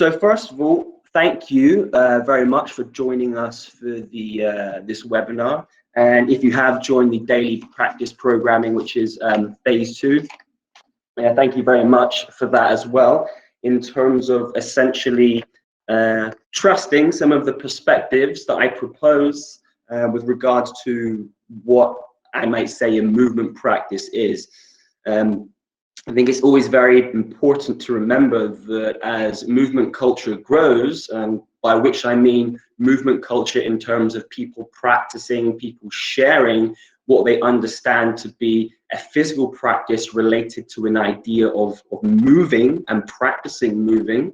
So first of all, thank you very much for joining us for this webinar. And if you have joined the daily practice programming, which is phase 2, thank you very much for that as well, in terms of essentially trusting some of the perspectives that I propose with regards to what I might say a movement practice is. I think it's always very important to remember that as movement culture grows, and by which I mean movement culture in terms of people practicing, people sharing what they understand to be a physical practice related to an idea of moving and practicing moving.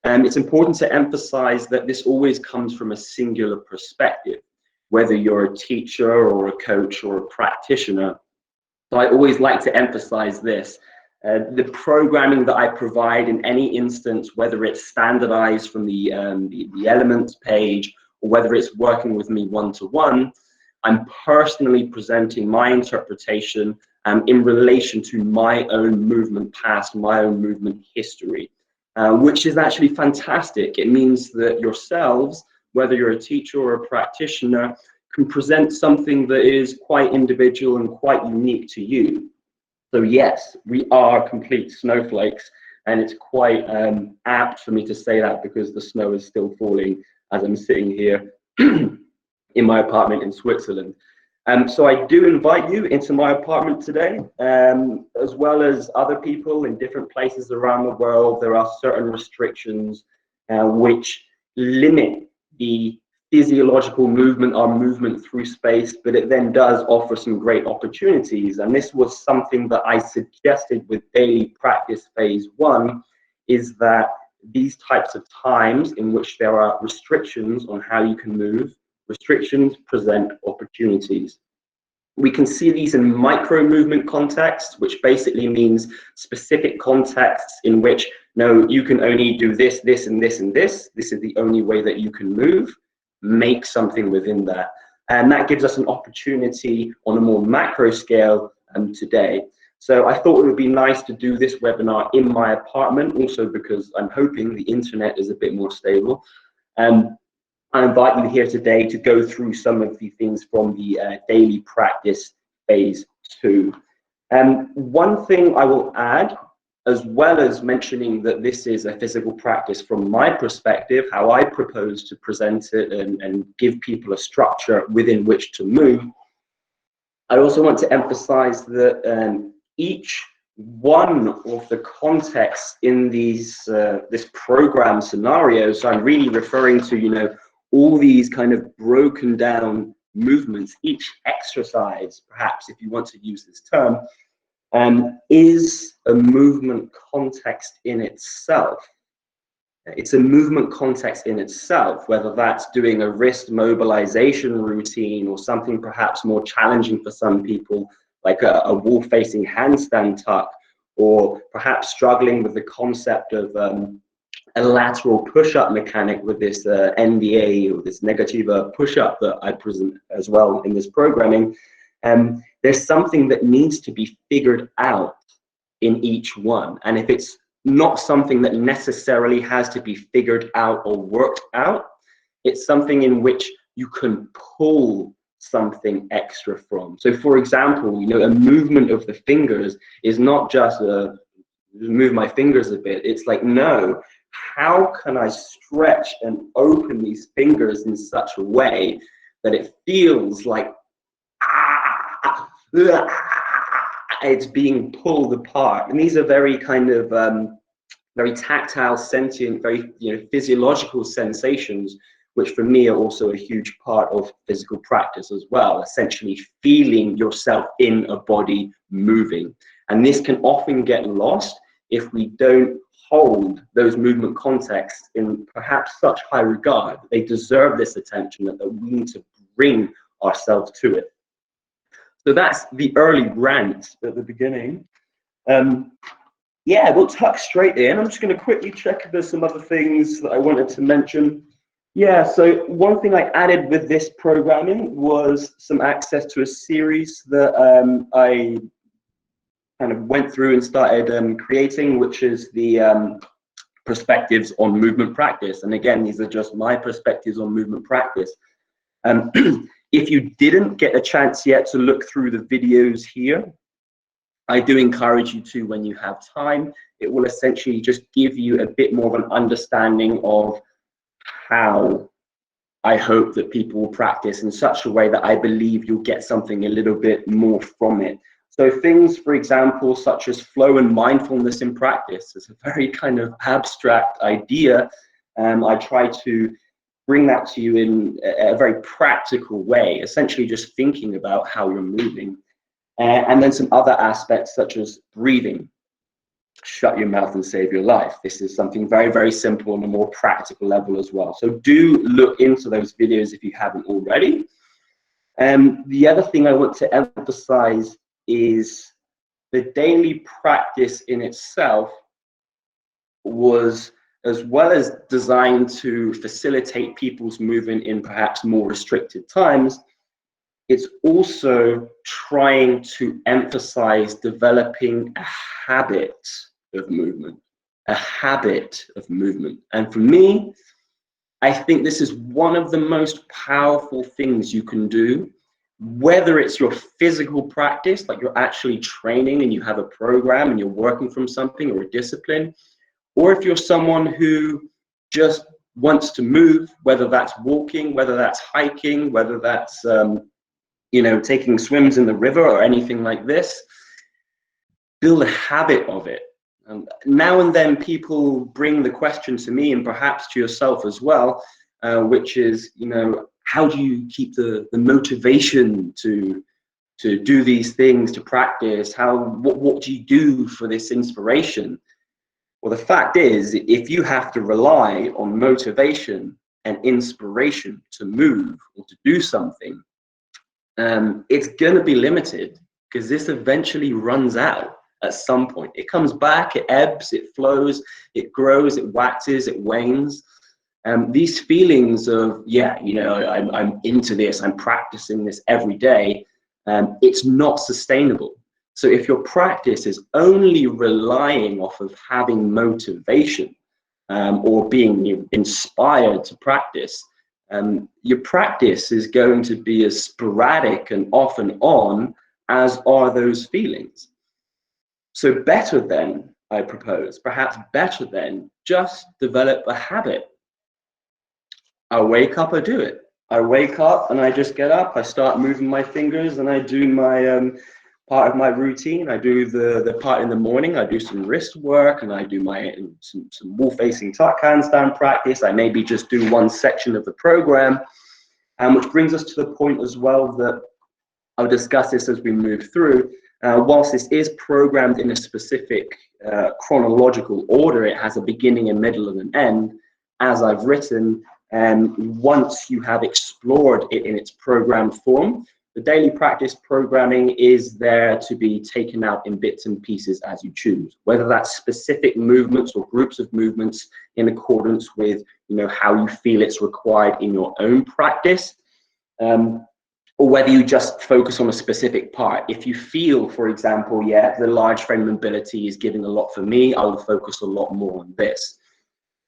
It's important to emphasize that this always comes from a singular perspective, whether you're a teacher or a coach or a practitioner. So I always like to emphasize this. The programming that I provide in any instance, whether it's standardized from the elements page, or whether it's working with me one-to-one, I'm personally presenting my interpretation in relation to my own movement past, my own movement history, which is actually fantastic. It means that yourselves, whether you're a teacher or a practitioner, can present something that is quite individual and quite unique to you. So yes, we are complete snowflakes, and it's quite apt for me to say that because the snow is still falling as I'm sitting here in my apartment in Switzerland. So I do invite you into my apartment today, as well as other people in different places around the world. There are certain restrictions which limit the physiological movement, our movement through space, but it then does offer some great opportunities. And this was something that I suggested with daily practice phase 1, is that these types of times in which there are restrictions on how you can move, restrictions present opportunities. We can see these in micro movement contexts, which basically means specific contexts in which, no, you can only do this, this, and this, and this. This is the only way that you can move. Make something within that. And that gives us an opportunity on a more macro scale today. So I thought it would be nice to do this webinar in my apartment, also because I'm hoping the internet is a bit more stable. I invite you here today to go through some of the things from the daily practice phase 2. One thing I will add, as well as mentioning that this is a physical practice from my perspective, how I propose to present it and give people a structure within which to move, I also want to emphasize that each one of the contexts in these this program scenario, so I'm really referring to, all these kind of broken down movements, each exercise, perhaps if you want to use this term, is a movement context in itself. It's a movement context in itself, whether that's doing a wrist mobilization routine or something perhaps more challenging for some people, like a wall-facing handstand tuck, or perhaps struggling with the concept of a lateral push-up mechanic with this NDA or this negativa push-up that I present as well in this programming. There's something that needs to be figured out in each one. And if it's not something that necessarily has to be figured out or worked out, it's something in which you can pull something extra from. So for example, a movement of the fingers is not just move my fingers a bit. It's like, no, how can I stretch and open these fingers in such a way that it feels like it's being pulled apart? And these are very kind of very tactile, sentient, very physiological sensations, which for me are also a huge part of physical practice as well, essentially feeling yourself in a body moving. And this can often get lost if we don't hold those movement contexts in perhaps such high regard. They deserve this attention that we need to bring ourselves to it. So that's the early rant at the beginning. Yeah, we'll tuck straight in. I'm just going to quickly check if there's some other things that I wanted to mention. Yeah, so one thing I added with this programming was some access to a series that I kind of went through and started creating, which is the perspectives on movement practice. And again, these are just my perspectives on movement practice. If you didn't get a chance yet to look through the videos here, I do encourage you to when you have time. It will essentially just give you a bit more of an understanding of how I hope that people will practice in such a way that I believe you'll get something a little bit more from it. So things, for example, such as flow and mindfulness in practice is a very kind of abstract idea. I try to bring that to you in a very practical way, essentially just thinking about how you're moving. And then some other aspects such as breathing. Shut your mouth and save your life. This is something very, very simple on a more practical level as well. So do look into those videos if you haven't already. The other thing I want to emphasize is the daily practice in itself was, as well as designed to facilitate people's movement in perhaps more restricted times, it's also trying to emphasize developing a habit of movement, a habit of movement. And for me, I think this is one of the most powerful things you can do, whether it's your physical practice, like you're actually training and you have a program and you're working from something or a discipline, or if you're someone who just wants to move, whether that's walking, whether that's hiking, whether that's taking swims in the river or anything like this, build a habit of it. Now and then people bring the question to me, and perhaps to yourself as well, which is, how do you keep the motivation to do these things, to practice? What do you do for this inspiration? Well, the fact is, if you have to rely on motivation and inspiration to move or to do something, it's going to be limited, because this eventually runs out at some point. It comes back, it ebbs, it flows, it grows, it waxes, it wanes. These feelings of, I'm into this, I'm practicing this every day, it's not sustainable. So if your practice is only relying off of having motivation or being inspired to practice, your practice is going to be as sporadic and off and on as are those feelings. So better then, I propose, perhaps better then, just develop a habit. I wake up, I do it. I wake up and I just get up, I start moving my fingers, and I do my part of my routine. I do the part in the morning, I do some wrist work, and I do some wall-facing tuck handstand practice. I maybe just do one section of the program, which brings us to the point as well that I'll discuss this as we move through. Whilst this is programmed in a specific chronological order, it has a beginning, a middle, and an end, as I've written. And once you have explored it in its programmed form, the daily practice programming is there to be taken out in bits and pieces as you choose, whether that's specific movements or groups of movements in accordance with how you feel it's required in your own practice, or whether you just focus on a specific part. If you feel, for example, the large frame mobility is giving a lot for me, I will focus a lot more on this.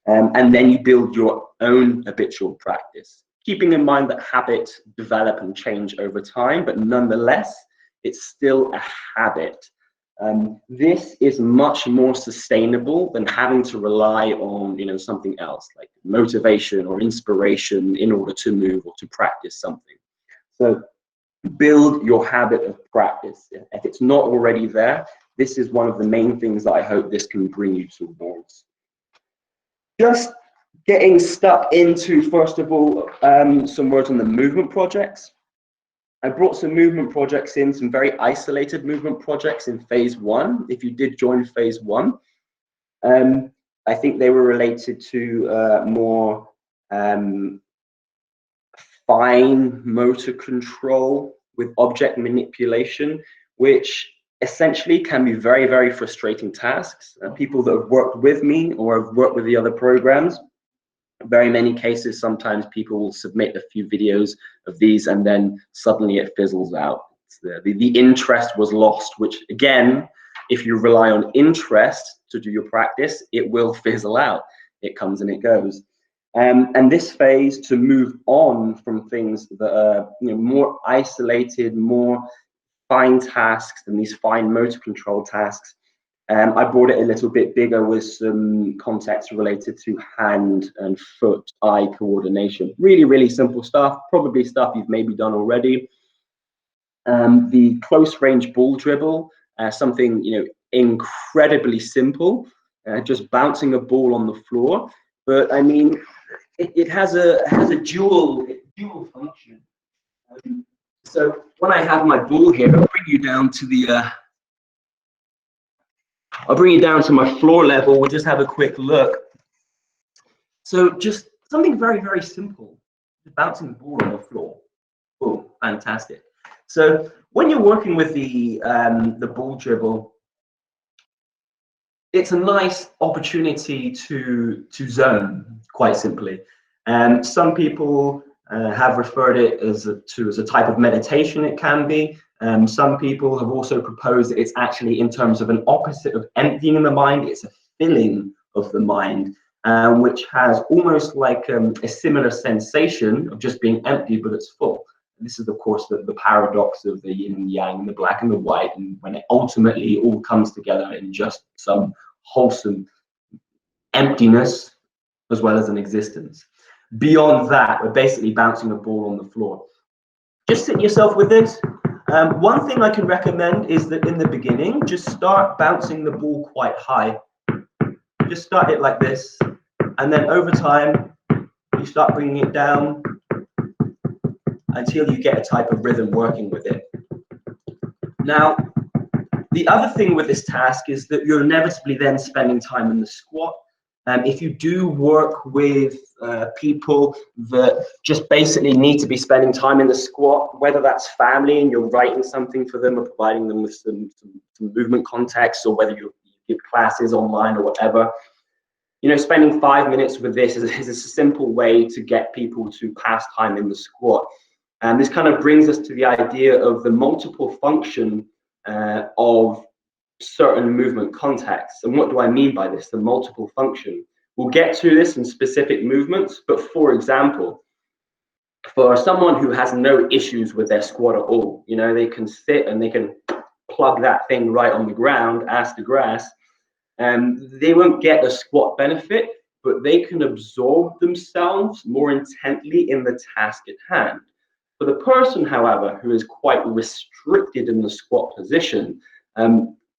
And then you build your own habitual practice, keeping in mind that habits develop and change over time, but nonetheless, it's still a habit. This is much more sustainable than having to rely on something else like motivation or inspiration in order to move or to practice something. So build your habit of practice. If it's not already there, this is one of the main things that I hope this can bring you towards. Just getting stuck into, first of all, some words on the movement projects. I brought some movement projects in, some very isolated movement projects in phase 1. If you did join phase 1, I think they were related to more fine motor control with object manipulation, which essentially can be very, very frustrating tasks. People that have worked with me or have worked with the other programs, very many cases, sometimes people will submit a few videos of these and then suddenly it fizzles out. The interest was lost, which again, if you rely on interest to do your practice, it will fizzle out. It comes and it goes. And this phase, to move on from things that are more isolated, more fine tasks and these fine motor control tasks, I brought it a little bit bigger with some context related to hand and foot-eye coordination. Really, really simple stuff, probably stuff you've maybe done already. The close range ball dribble, something incredibly simple, just bouncing a ball on the floor. But I mean, it has a dual function. So when I have my ball here, I'll bring you down to the my floor level. We'll just have a quick look. So just something very, very simple, just bouncing the ball on the floor. Oh, fantastic. So when you're working with the ball dribble, it's a nice opportunity to zone, quite simply. Some people have referred it as a type of meditation. It can be. Some people have also proposed that it's actually in terms of an opposite of emptying the mind. It's a filling of the mind, which has almost like a similar sensation of just being empty, but it's full. This is, of course, the paradox of the yin and yang, and the black and the white, and when it ultimately all comes together in just some wholesome emptiness as well as an existence. Beyond that, we're basically bouncing a ball on the floor. Just sit yourself with this. One thing I can recommend is that in the beginning, just start bouncing the ball quite high. Just start it like this, and then over time, you start bringing it down until you get a type of rhythm working with it. Now, the other thing with this task is that you're inevitably then spending time in the squat. If you do work with people that just basically need to be spending time in the squat, whether that's family and you're writing something for them or providing them with some movement context, or whether you give classes online or whatever, spending 5 minutes with this is a simple way to get people to pass time in the squat. And this kind of brings us to the idea of the multiple function of certain movement contexts. And what do I mean by this, the multiple function? We'll get to this in specific movements, but for example, for someone who has no issues with their squat at all, they can sit and they can plug that thing right on the ground, ass to grass, and they won't get a squat benefit, but they can absorb themselves more intently in the task at hand. For the person, however, who is quite restricted in the squat position,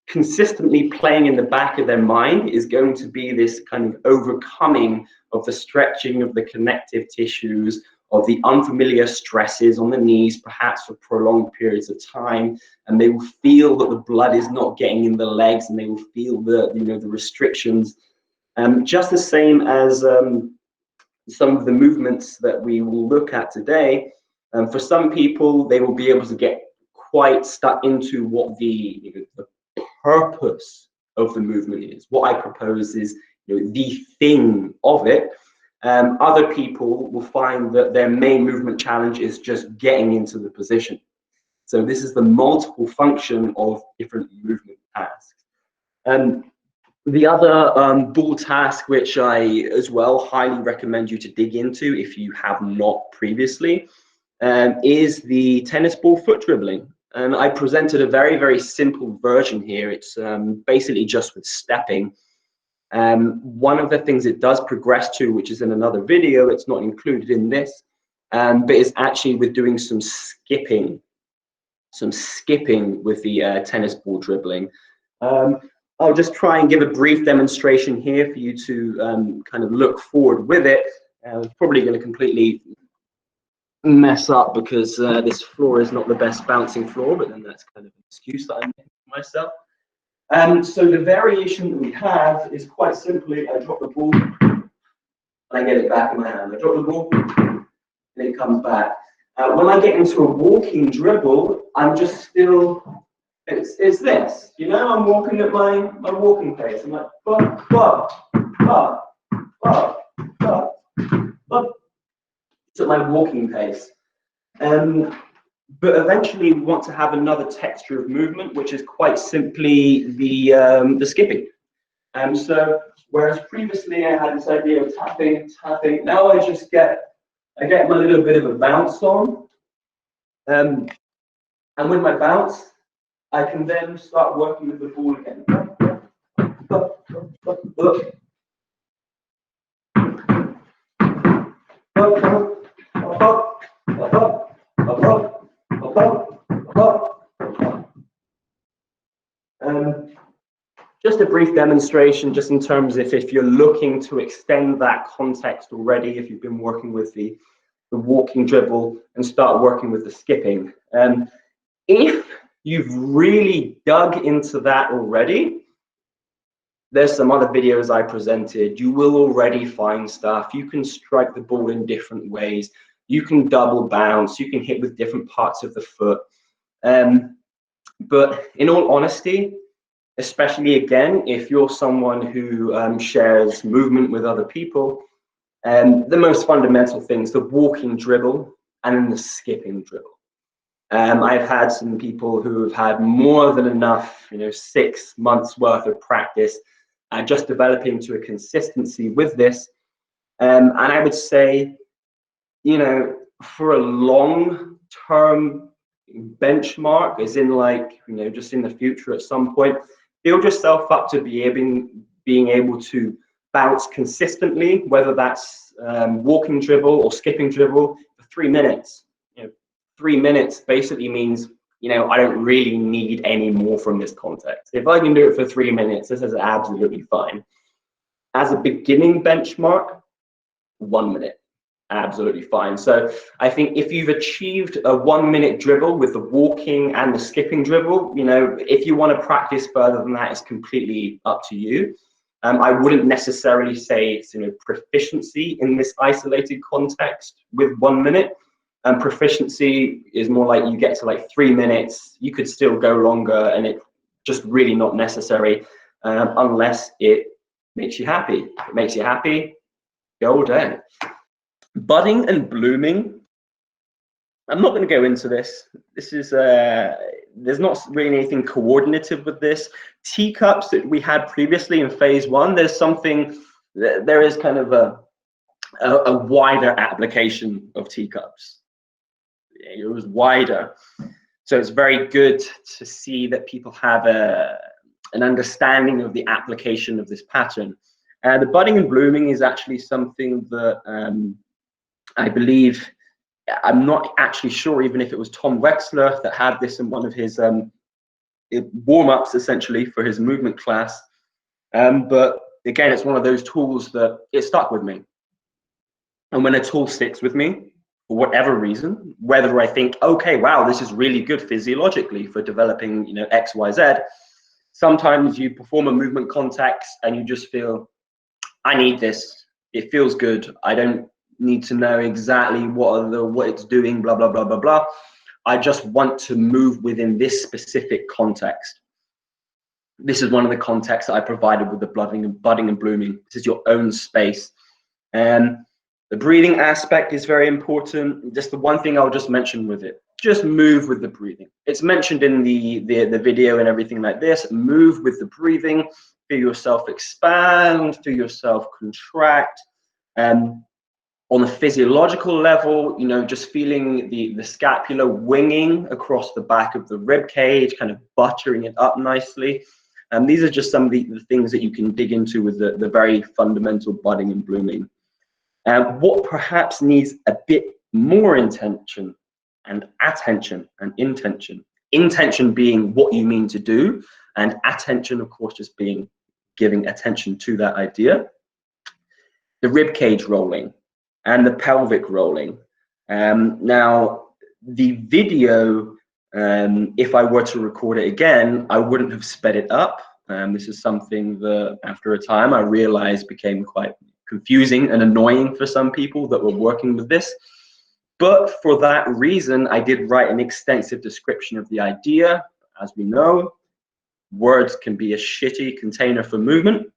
consistently playing in the back of their mind is going to be this kind of overcoming of the stretching of the connective tissues, of the unfamiliar stresses on the knees, perhaps for prolonged periods of time, and they will feel that the blood is not getting in the legs, and they will feel the restrictions. Just the same as some of the movements that we will look at today. For some people, they will be able to get quite stuck into what the purpose of the movement is. What I propose is the thing of it. Other people will find that their main movement challenge is just getting into the position. So this is the multiple function of different movement tasks. The other ball task, which I as well highly recommend you to dig into if you have not previously, is the tennis ball foot dribbling. And I presented a very, very simple version here. It's basically just with stepping. One of the things it does progress to, which is in another video, it's not included in this, but it's actually with doing some skipping with the tennis ball dribbling. I'll just try and give a brief demonstration here for you to kind of look forward with it. It's probably going to completely mess up because this floor is not the best bouncing floor, but then that's kind of an excuse that I'm making for myself. So the variation that we have is quite simply, I drop the ball, and I get it back in my hand. I drop the ball, and it comes back. When I get into a walking dribble, I'm just still, it's this, I'm walking at my walking pace. I'm like, bop, bop, bop, bop, bop, bop. It's at my walking pace. But eventually we want to have another texture of movement, which is quite simply the skipping. So whereas previously I had this idea of tapping, now I just get a little bit of a bounce on. And with my bounce, I can then start working with the ball again. Just a brief demonstration, just in terms of if you're looking to extend that context already, if you've been working with the walking dribble and start working with the skipping. If you've really dug into that already, there's some other videos I presented. You will already find stuff. You can strike the ball in different ways. You can double bounce. You can hit with different parts of the foot. But in all honesty, especially again, if you're someone who shares movement with other people, the most fundamental things, the walking dribble and then the skipping dribble. I've had some people who have had more than enough, 6 months worth of practice, just developing to a consistency with this. And I would say, for a long-term benchmark, as in like, just in the future at some point, build yourself up to being able to bounce consistently, whether that's walking dribble or skipping dribble, for 3 minutes. 3 minutes basically means, I don't really need any more from this context. If I can do it for 3 minutes, this is absolutely fine. As a beginning benchmark, 1 minute, absolutely fine. So I think if you've achieved a 1 minute dribble with the walking and the skipping dribble, if you want to practice further than that, it's completely up to you. I wouldn't necessarily say it's proficiency in this isolated context with 1 minute. Proficiency is more like you get to like 3 minutes. You could still go longer, and it's just really not necessary unless it makes you happy. If it makes you happy, go all day. Budding and blooming. I'm not going to go into this. This is there's not really anything coordinative with this. Teacups that we had previously in phase 1. There is kind of a wider application of teacups. It was wider, so it's very good to see that people have an understanding of the application of this pattern. The budding and blooming is actually something that I believe, I'm not actually sure even if it was Tom Wexler that had this in one of his warm-ups essentially for his movement class. But again, it's one of those tools that it stuck with me. And when a tool sticks with me, for whatever reason, whether I think, okay, wow, this is really good physiologically for developing, X, Y, Z, sometimes you perform a movement context and you just feel, I need this. It feels good. I don't need to know exactly what it's doing, blah, blah, blah, blah, blah. I just want to move within this specific context. This is one of the contexts that I provided with the budding and blooming. This is your own space. And the breathing aspect is very important. Just the one thing I'll just mention with it, just move with the breathing. It's mentioned in the video and everything like this. Move with the breathing, feel yourself expand, feel yourself contract. On the physiological level, just feeling the scapula winging across the back of the rib cage, kind of buttering it up nicely. These are just some of the things that you can dig into with the very fundamental budding and blooming. What perhaps needs a bit more intention and attention and intention. Intention being what you mean to do, and attention, of course, just being giving attention to that idea. The rib cage rolling and the pelvic rolling. Now, the video, if I were to record it again, I wouldn't have sped it up. This is something that after a time I realized became quite confusing and annoying for some people that were working with this. But for that reason, I did write an extensive description of the idea. As we know, words can be a shitty container for movement.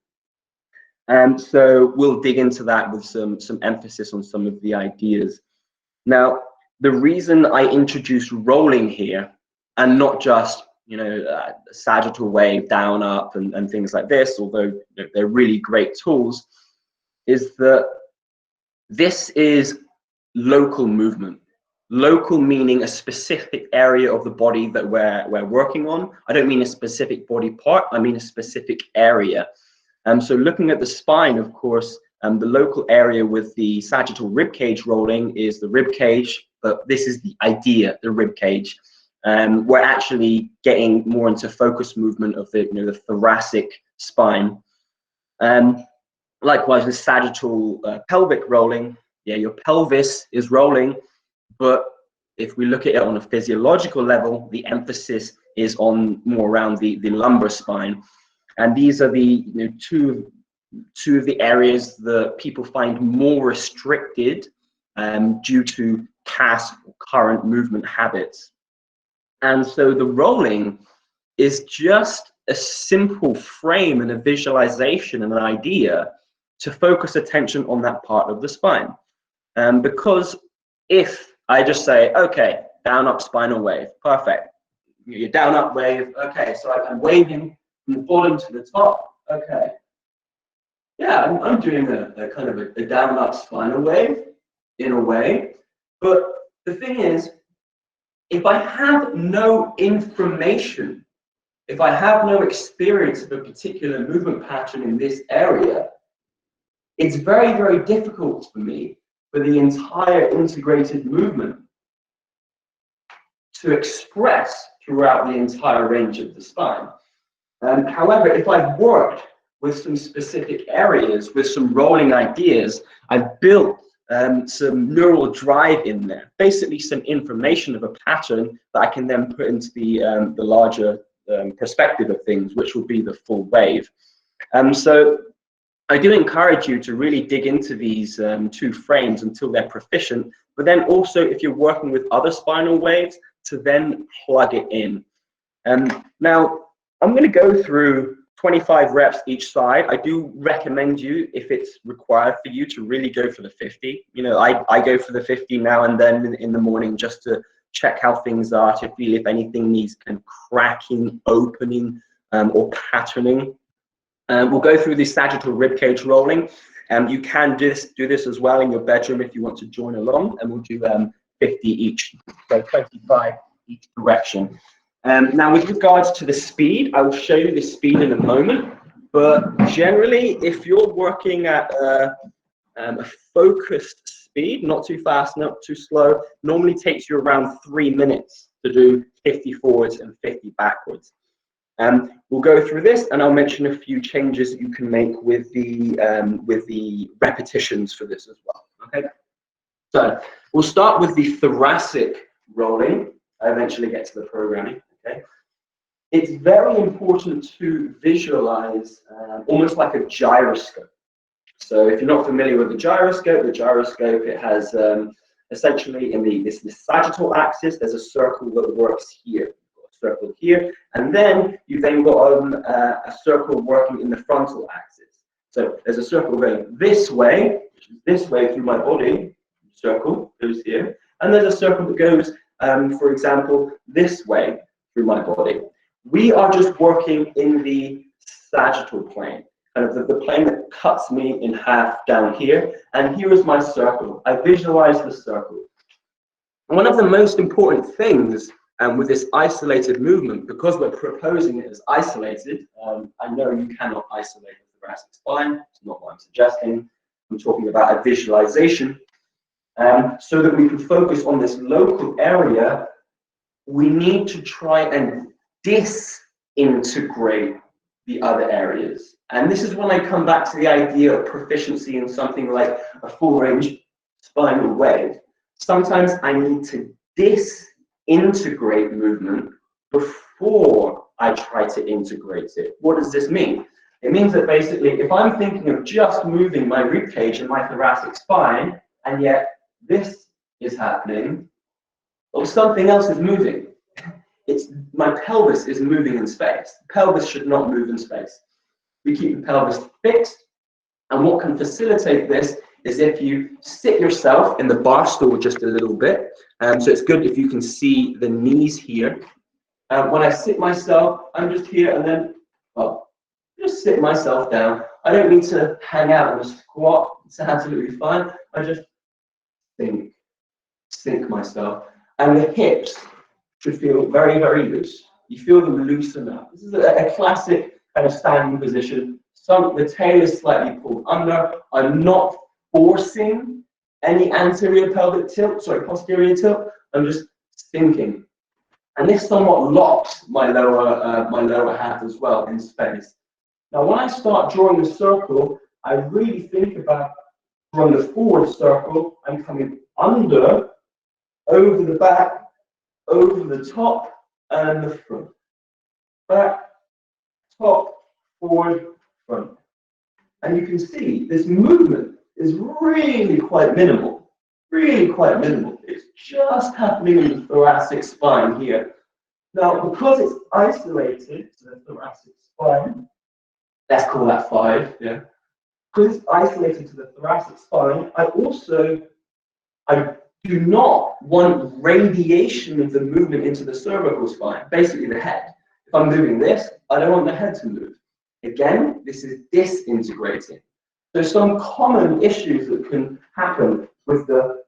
And so we'll dig into that with some emphasis on some of the ideas. Now, the reason I introduced rolling here, and not just, sagittal wave, down, up, and things like this, although they're really great tools, is that this is local movement. Local meaning a specific area of the body that we're working on. I don't mean a specific body part, I mean a specific area. So looking at the spine, of course, the local area with the sagittal rib cage rolling is the rib cage, but this is the idea, the rib cage. We're actually getting more into focus movement of the thoracic spine. Likewise with sagittal pelvic rolling, your pelvis is rolling, but if we look at it on a physiological level, the emphasis is on more around the lumbar spine. And these are the two of the areas that people find more restricted due to past or current movement habits. And so the rolling is just a simple frame and a visualization and an idea to focus attention on that part of the spine. Because if I just say, okay, down, up, spinal wave, perfect. Your down, up wave, okay, so I'm waving from the bottom to the top, okay. Yeah, I'm doing a kind of a down, up, spinal wave in a way, but the thing is, if I have no information, if I have no experience of a particular movement pattern in this area, it's very, very difficult for me for the entire integrated movement to express throughout the entire range of the spine. However, if I've worked with some specific areas, with some rolling ideas, I've built some neural drive in there, basically some information of a pattern that I can then put into the larger perspective of things, which will be the full wave. So I do encourage you to really dig into these two frames until they're proficient, but then also if you're working with other spinal waves, to then plug it in. Now, I'm going to go through 25 reps each side. I do recommend you, if it's required for you, to really go for the 50. I go for the 50 now and then in the morning just to check how things are, to feel if anything needs cracking, opening, or patterning. We'll go through the sagittal ribcage rolling. You can do this as well in your bedroom if you want to join along, and we'll do 50 each, so 25 each direction. Now, with regards to the speed, I will show you the speed in a moment, but generally, if you're working at a focused speed, not too fast, not too slow, normally takes you around 3 minutes to do 50 forwards and 50 backwards. We'll go through this, and I'll mention a few changes that you can make with the repetitions for this as well. Okay, so we'll start with the thoracic rolling. I eventually get to the programming. Okay, it's very important to visualize almost like a gyroscope. So if you're not familiar with the gyroscope it has essentially in this sagittal axis, there's a circle that works here. Circle here, and then you've then got a circle working in the frontal axis. So there's a circle going this way, which is this way through my body, circle goes here, and there's a circle that goes, for example, this way through my body. We are just working in the sagittal plane, kind of the plane that cuts me in half down here, and here is my circle. I visualize the circle. One of the most important things with this isolated movement, because we're proposing it as isolated, I know you cannot isolate the thoracic spine. It's not what I'm suggesting. I'm talking about a visualization. So that we can focus on this local area, we need to try and disintegrate the other areas. And this is when I come back to the idea of proficiency in something like a full range spinal wave. Sometimes I need to disintegrate movement before I try to integrate it. What does this mean? It means that basically, if I'm thinking of just moving my rib cage and my thoracic spine, and yet this is happening, or something else is moving. My pelvis is moving in space. The pelvis should not move in space. We keep the pelvis fixed, and what can facilitate this is if you sit yourself in the bar stool just a little bit. So it's good if you can see the knees here. When I sit myself, I'm just here and then, well, just sit myself down. I don't need to hang out in a squat. It's absolutely fine. I just sink myself. And the hips should feel very, very loose. You feel them loosen up. This is a classic kind of standing position. The tail is slightly pulled under. I'm not forcing any anterior pelvic tilt, sorry, posterior tilt. I'm just sinking. And this somewhat locks my lower half as well in space. Now, when I start drawing the circle, I really think about drawing the forward circle. I'm coming under, over the back, over the top, and the front. Back, top, forward, front. And you can see this movement is really quite minimal. Really quite minimal. It's just happening in the thoracic spine here. Now, because it's isolated to the thoracic spine, let's call that 5, yeah. Because it's isolated to the thoracic spine, I do not want radiation of the movement into the cervical spine, basically the head. If I'm moving this, I don't want the head to move. Again, this is disintegrating. So some common issues that can happen with the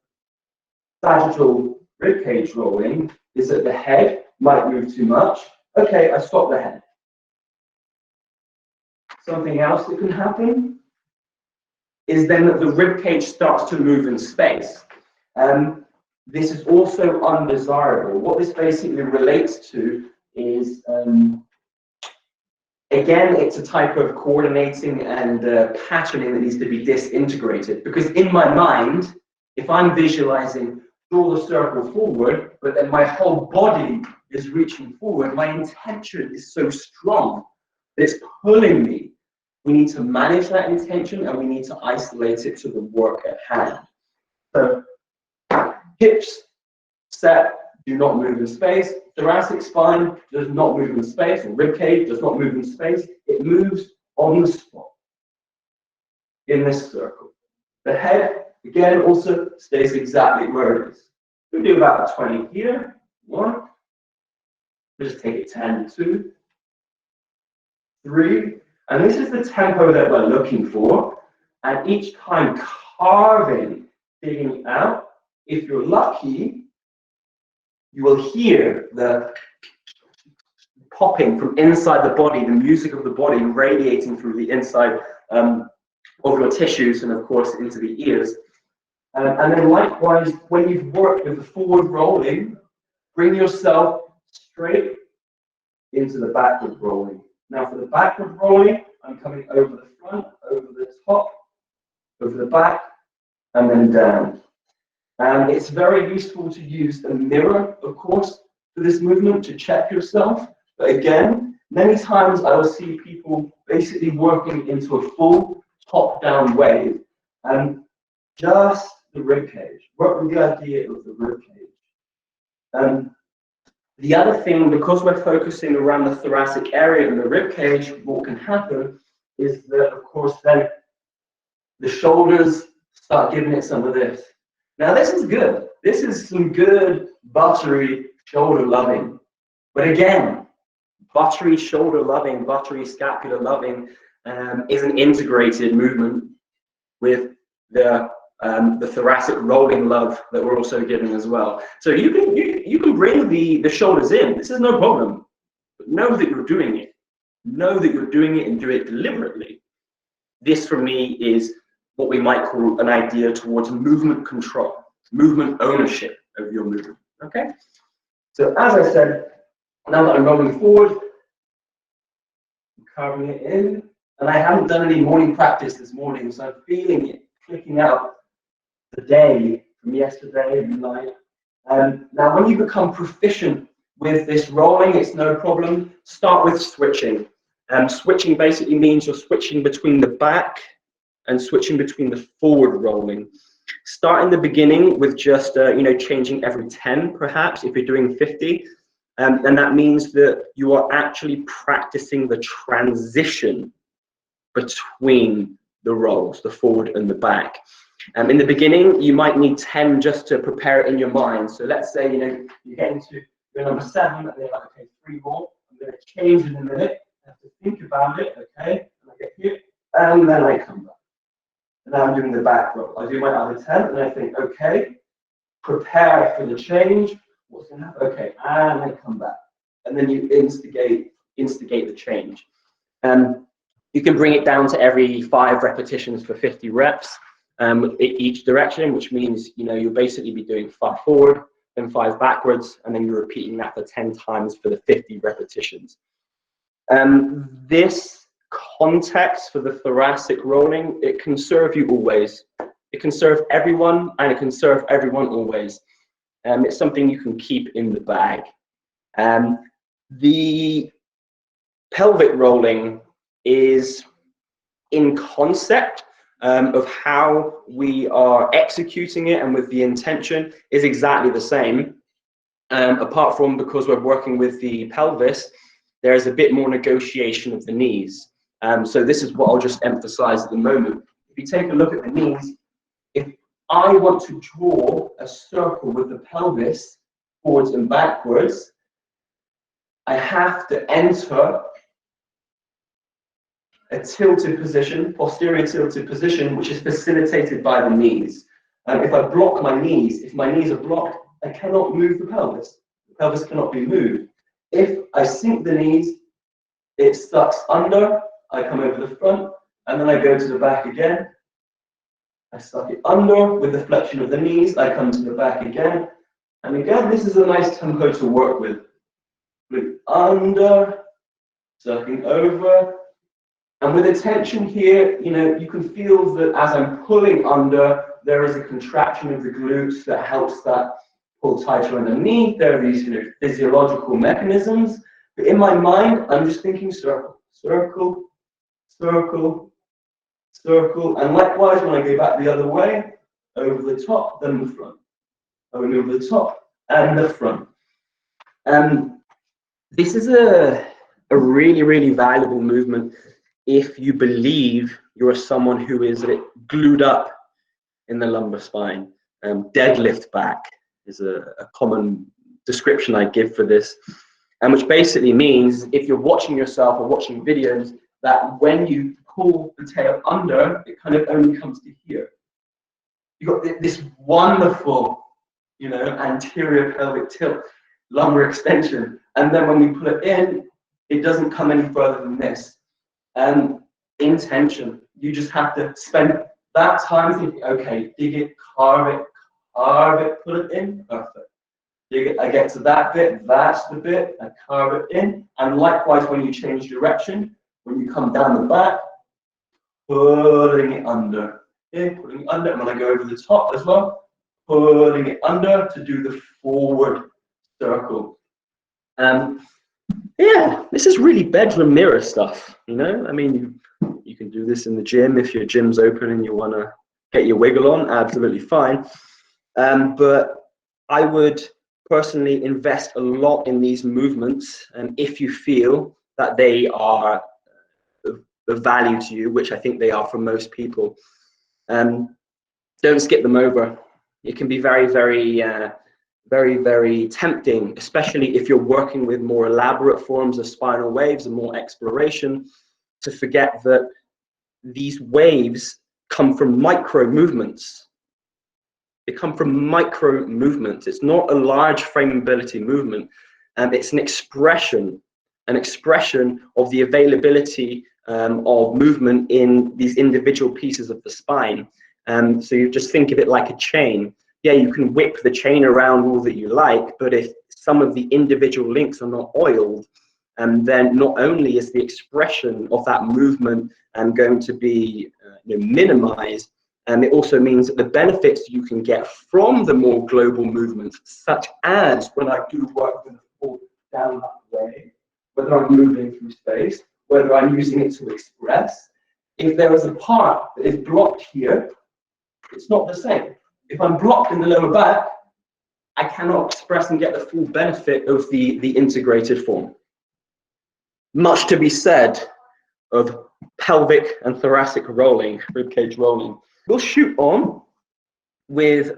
sagittal ribcage rolling is that the head might move too much. Okay, I stop the head. Something else that can happen is then that the ribcage starts to move in space. This is also undesirable. What this basically relates to is, again, it's a type of coordinating and patterning that needs to be disintegrated. Because in my mind, if I'm visualizing, draw the circle forward, but then my whole body is reaching forward, my intention is so strong that it's pulling me. We need to manage that intention and we need to isolate it to the work at hand. So hips set, do not move in space. Thoracic spine does not move in space, or rib cage does not move in space. It moves on the spot in this circle. The head, again, also stays exactly where it is. We'll do about 20 here. 1. We'll just take it 10, 2, 3. And this is the tempo that we're looking for. And each time carving, digging out. If you're lucky, you will hear the popping from inside the body, the music of the body radiating through the inside of your tissues and, of course, into the ears. And then likewise, when you've worked with the forward rolling, bring yourself straight into the backward rolling. Now for the backward rolling, I'm coming over the front, over the top, over the back, and then down. And it's very useful to use a mirror, of course, for this movement to check yourself. But again, many times I will see people basically working into a full top-down wave and just the rib cage. Work with the idea of the rib cage. The other thing, because we're focusing around the thoracic area and the rib cage, what can happen is that, of course, then the shoulders start giving it some of this. Now, this is good. This is some good buttery shoulder loving. But again, buttery shoulder loving, buttery scapular loving is an integrated movement with the thoracic rolling love that we're also giving as well. So you can bring the shoulders in. This is no problem. But know that you're doing it. Know that you're doing it and do it deliberately. This, for me, is what we might call an idea towards movement control, movement ownership of your movement. Okay? So as I said, now that I'm rolling forward, I'm carving it in, and I haven't done any morning practice this morning, so I'm feeling it clicking out the day from yesterday and night. Now, when you become proficient with this rolling, it's no problem. Start with switching. Switching basically means you're switching between the back and switching between the forward rolling. Start in the beginning with just changing every 10, perhaps, if you're doing 50. And that means that you are actually practicing the transition between the rolls, the forward and the back. In the beginning, you might need 10 just to prepare it in your mind. So let's say you get into You're number 7, and they're like, okay, 3 more. I'm going to change in a minute. I have to think about it, okay? And I get here, and then I come back. And now I'm doing the back row. I do my other 10, and I think, okay, prepare for the change. What's going to happen? Okay, and I come back. And then you instigate the change. You can bring it down to every 5 repetitions for 50 reps each direction, which means you'll basically be doing 5 forward, then 5 backwards, and then you're repeating that for 10 times for the 50 repetitions. This context for the thoracic rolling, it can serve you always. It can serve everyone, and it can serve everyone always. It's something you can keep in the bag. The pelvic rolling is in concept of how we are executing it and with the intention is exactly the same. Apart from because we're working with the pelvis, there's a bit more negotiation of the knees. So this is what I'll just emphasize at the moment. If you take a look at the knees, if I want to draw a circle with the pelvis forwards and backwards, I have to enter a tilted position, posterior tilted position, which is facilitated by the knees. If I block my knees, if my knees are blocked, I cannot move the pelvis. The pelvis cannot be moved. If I sink the knees, it sucks under, I come over the front, and then I go to the back again. I suck it under with the flexion of the knees, I come to the back again. And again, this is a nice tempo to work with. Look under, sucking over. And with attention here, you can feel that as I'm pulling under, there is a contraction of the glutes that helps that pull tighter underneath. There are these physiological mechanisms. But in my mind, I'm just thinking circle, circle, circle, circle. And likewise, when I go back the other way, over the top, then the front. Over the top and the front. This is a really, really valuable movement if you believe you're someone who is a bit glued up in the lumbar spine. Deadlift back is a common description I give for this, and which basically means if you're watching yourself or watching videos, that when you pull the tail under, it kind of only comes to here. You've got this wonderful, anterior pelvic tilt, lumbar extension, and then when we pull it in, it doesn't come any further than this. Intention. You just have to spend that time thinking, okay, dig it, carve it, pull it in, perfect. Dig it, I get to that bit, that's the bit, I carve it in, and likewise when you change direction, when you come down the back, pulling it under, pulling it under, and when I go over the top as well, pulling it under to do the forward circle. Yeah, this is really bedroom mirror stuff, I mean, you can do this in the gym if your gym's open and you want to get your wiggle on, absolutely fine. But I would personally invest a lot in these movements, and if you feel that they are of value to you, which I think they are for most people, don't skip them over. It can be very, very very tempting, especially if you're working with more elaborate forms of spinal waves and more exploration, to forget that these waves come from micro movements. They come from micro movements. It's not a large frame mobility movement. It's an expression of the availability of movement in these individual pieces of the spine. So you just think of it like a chain. Yeah, you can whip the chain around all that you like, but if some of the individual links are not oiled, then not only is the expression of that movement going to be minimized, it also means that the benefits you can get from the more global movements, such as when I do work with the foot down that way, whether I'm moving through space, whether I'm using it to express, if there is a part that is blocked here, it's not the same. If I'm blocked in the lower back, I cannot express and get the full benefit of the integrated form. Much to be said of pelvic and thoracic rolling, ribcage rolling. We'll shoot on with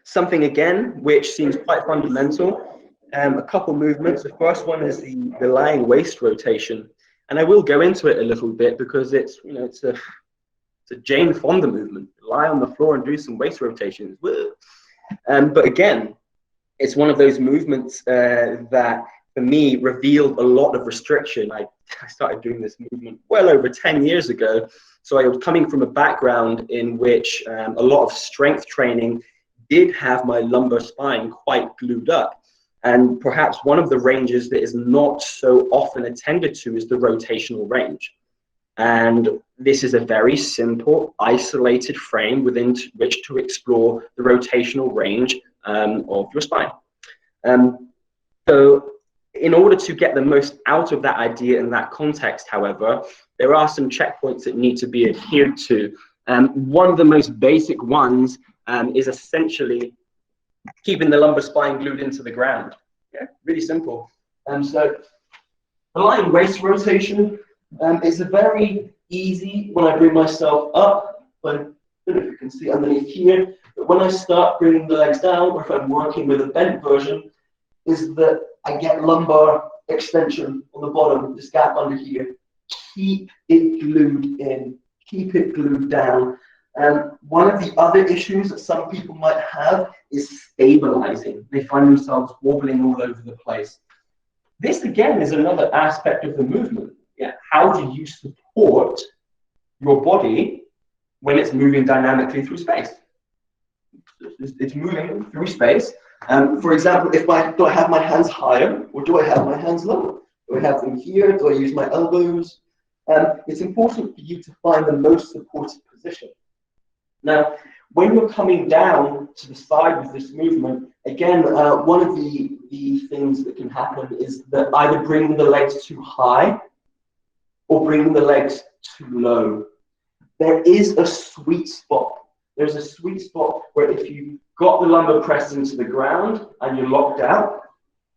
something again, which seems quite fundamental, a couple movements. The first one is the lying waist rotation, and I will go into it a little bit because it's it's a Jane Fonda movement. Lie on the floor and do some waist rotations. But again, it's one of those movements that for me revealed a lot of restriction. I started doing this movement well over 10 years ago. So I was coming from a background in which a lot of strength training did have my lumbar spine quite glued up. And perhaps one of the ranges that is not so often attended to is the rotational range. And this is a very simple, isolated frame within which to explore the rotational range of your spine. So in order to get the most out of that idea in that context, however, there are some checkpoints that need to be adhered to. One of the most basic ones is essentially keeping the lumbar spine glued into the ground. Yeah, really simple. So the lying waist rotation is a very easy when I bring myself up. I don't know if you can see underneath here, but when I start bringing the legs down, or if I'm working with a bent version, is that I get lumbar extension on the bottom, this gap under here. Keep it glued in, keep it glued down. One of the other issues that some people might have is stabilizing. They find themselves wobbling all over the place. This again is another aspect of the movement. Yeah, how do you support your body when it's moving dynamically through space? It's moving through space. For example, do I have my hands higher or do I have my hands lower? Do I have them here? Do I use my elbows? It's important for you to find the most supportive position. Now, when you're coming down to the side with this movement, again, one of the things that can happen is that either bringing the legs too high or bringing the legs too low. There is a sweet spot. There's a sweet spot where if you've got the lumbar pressed into the ground and you're locked out,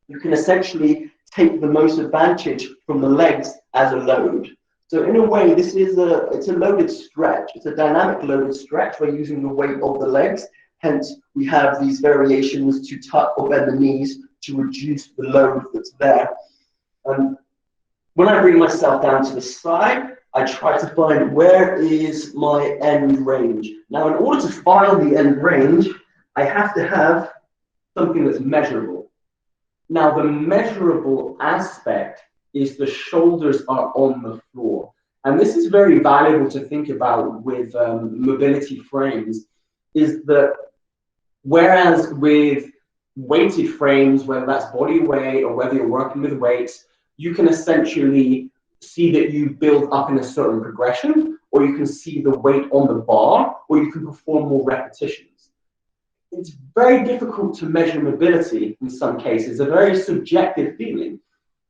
you can essentially take the most advantage from the legs as a load. So in a way, it's a loaded stretch. It's a dynamic loaded stretch. We're using the weight of the legs. Hence, we have these variations to tuck or bend the knees to reduce the load that's there. When I bring myself down to the side, I try to find where is my end range. Now, in order to find the end range, I have to have something that's measurable. Now, the measurable aspect is the shoulders are on the floor. And this is very valuable to think about with mobility frames, is that whereas with weighted frames, whether that's body weight or whether you're working with weights, you can essentially see that you build up in a certain progression, or you can see the weight on the bar, or you can perform more repetitions. It's very difficult to measure mobility in some cases, a very subjective feeling.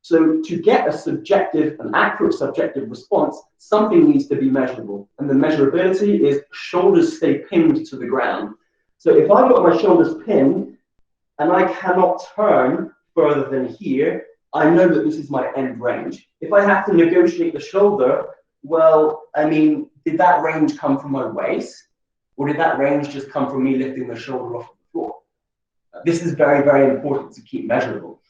So to get an accurate subjective response, something needs to be measurable. And the measurability is shoulders stay pinned to the ground. So if I've got my shoulders pinned and I cannot turn further than here, I know that this is my end range. If I have to negotiate the shoulder, well, I mean, did that range come from my waist? Or did that range just come from me lifting the shoulder off the floor? This is very, very important to keep measurable.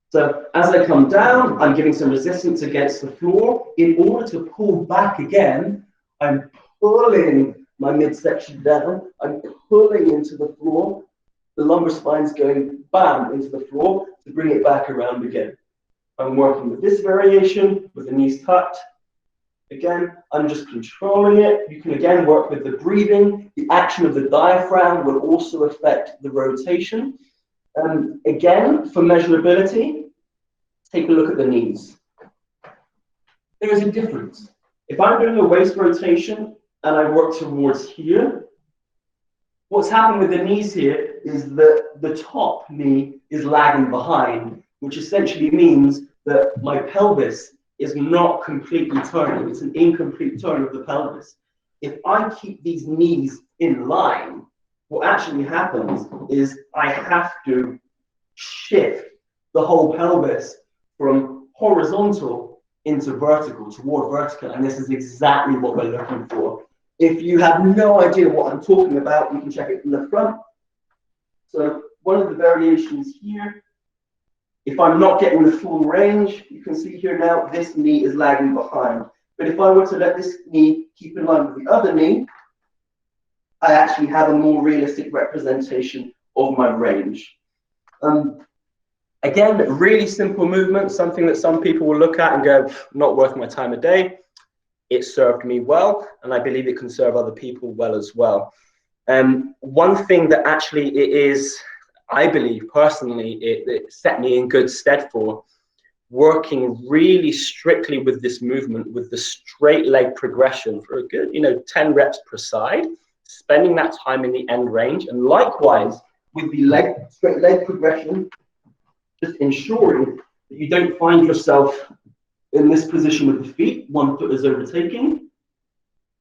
So as I come down, I'm giving some resistance against the floor. In order to pull back again, I'm pulling my midsection down. I'm pulling into the floor. The lumbar spine's going bam into the floor to bring it back around again. I'm working with this variation with the knees tucked. Again, I'm just controlling it. You can again work with the breathing. The action of the diaphragm will also affect the rotation. Again, for measurability, take a look at the knees. There is a difference. If I'm doing a waist rotation and I work towards here, what's happening with the knees here is that the top knee is lagging behind, which essentially means that my pelvis is not completely turning. It's an incomplete turn of the pelvis. If I keep these knees in line, what actually happens is I have to shift the whole pelvis from horizontal into vertical, toward vertical, and this is exactly what we're looking for. If you have no idea what I'm talking about, you can check it from the front. So one of the variations here If I'm not getting the full range, you can see here now, this knee is lagging behind. But if I were to let this knee keep in line with the other knee, I actually have a more realistic representation of my range. Again, really simple movement, something that some people will look at and go, not worth my time a day. It served me well, and I believe it can serve other people well as well. One thing that actually it is, I believe personally, it set me in good stead for working really strictly with this movement, with the straight leg progression for a good, 10 reps per side, spending that time in the end range, and likewise with the straight leg progression, just ensuring that you don't find yourself in this position with the feet. One foot is overtaking.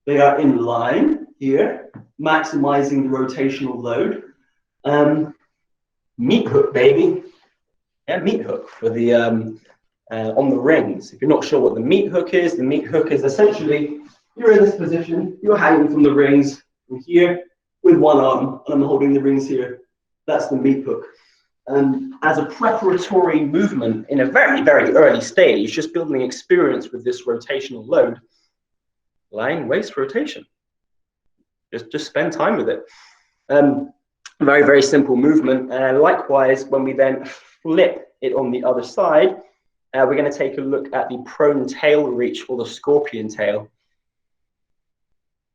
They are in line here, maximizing the rotational load. Meat hook, baby. Yeah, meat hook for the on the rings. If you're not sure what the meat hook is essentially you're in this position, you're hanging from the rings from here with one arm, and I'm holding the rings here. That's the meat hook. As a preparatory movement in a very, very early stage, just building experience with this rotational load, lying waist rotation. Just spend time with it. Very, very simple movement. Likewise, when we then flip it on the other side, we're going to take a look at the prone tail reach or the scorpion tail.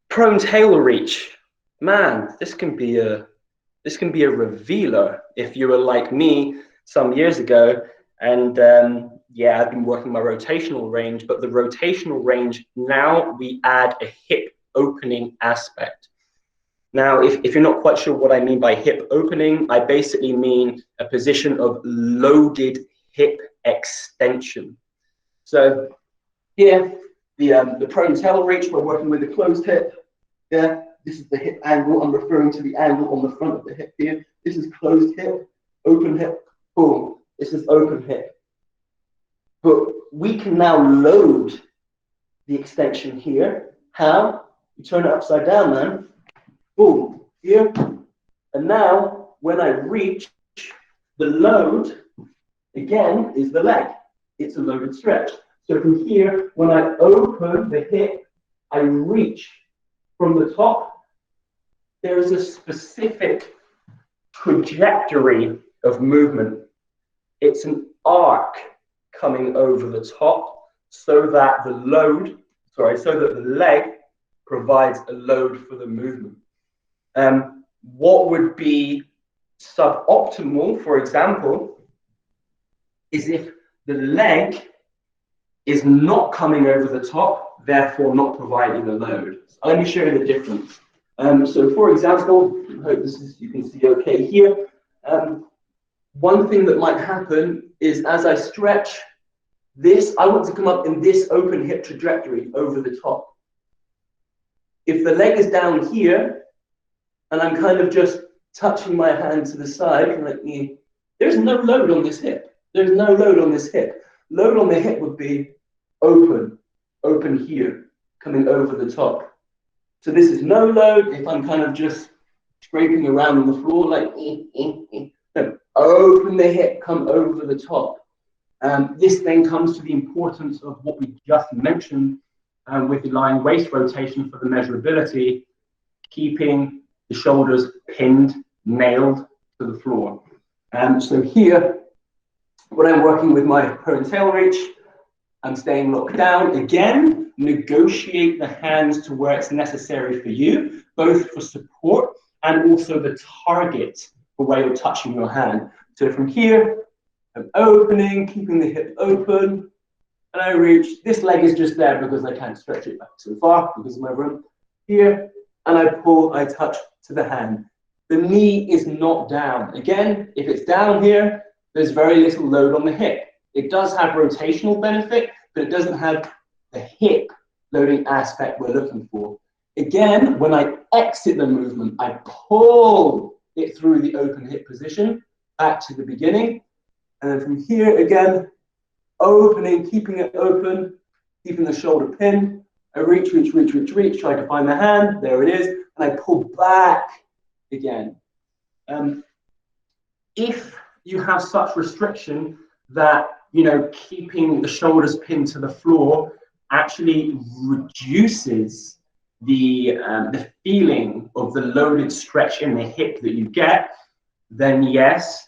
Prone tail reach, man, this can be a revealer if you were like me some years ago. And yeah, I've been working my rotational range, but the rotational range, now we add a hip opening aspect. Now, if you're not quite sure what I mean by hip opening, I basically mean a position of loaded hip extension. So here, the prone tail reach, we're working with a closed hip. Yeah, this is the hip angle. I'm referring to the angle on the front of the hip here. This is closed hip, open hip, boom. This is open hip. But we can now load the extension here. How? You turn it upside down, man. Boom, here. And now, when I reach, the load, again, is the leg. It's a loaded stretch. So from here, when I open the hip, I reach from the top. There is a specific trajectory of movement. It's an arc coming over the top so that the leg provides a load for the movement. What would be suboptimal, for example, is if the leg is not coming over the top, therefore not providing a load. So let me show you the difference. So for example, I hope you can see okay here. One thing that might happen is as I stretch this, I want to come up in this open hip trajectory over the top. If the leg is down here, and I'm kind of just touching my hand to the side, like me, there's no load on this hip. There's no load on this hip. Load on the hip would be open here, coming over the top. So this is no load. If I'm kind of just scraping around on the floor, like open the hip, come over the top. This then comes to the importance of what we just mentioned with the lying waist rotation for the measurability, keeping the shoulders pinned, nailed to the floor. So here, when I'm working with my prone tail reach, I'm staying locked down. Again, negotiate the hands to where it's necessary for you, both for support and also the target for where you're touching your hand. So from here, I'm opening, keeping the hip open, and I reach. This leg is just there because I can't stretch it back so far because of my room. Here, and I pull, I touch to the hand. The knee is not down. Again, if it's down here, there's very little load on the hip. It does have rotational benefit, but it doesn't have the hip loading aspect we're looking for. Again, when I exit the movement, I pull it through the open hip position back to the beginning. And then from here, again, opening, keeping it open, keeping the shoulder pinned. I reach, try to find the hand. There it is. And I pull back again. If you have such restriction, that, you know, keeping the shoulders pinned to the floor actually reduces the feeling of the loaded stretch in the hip that you get, then yes.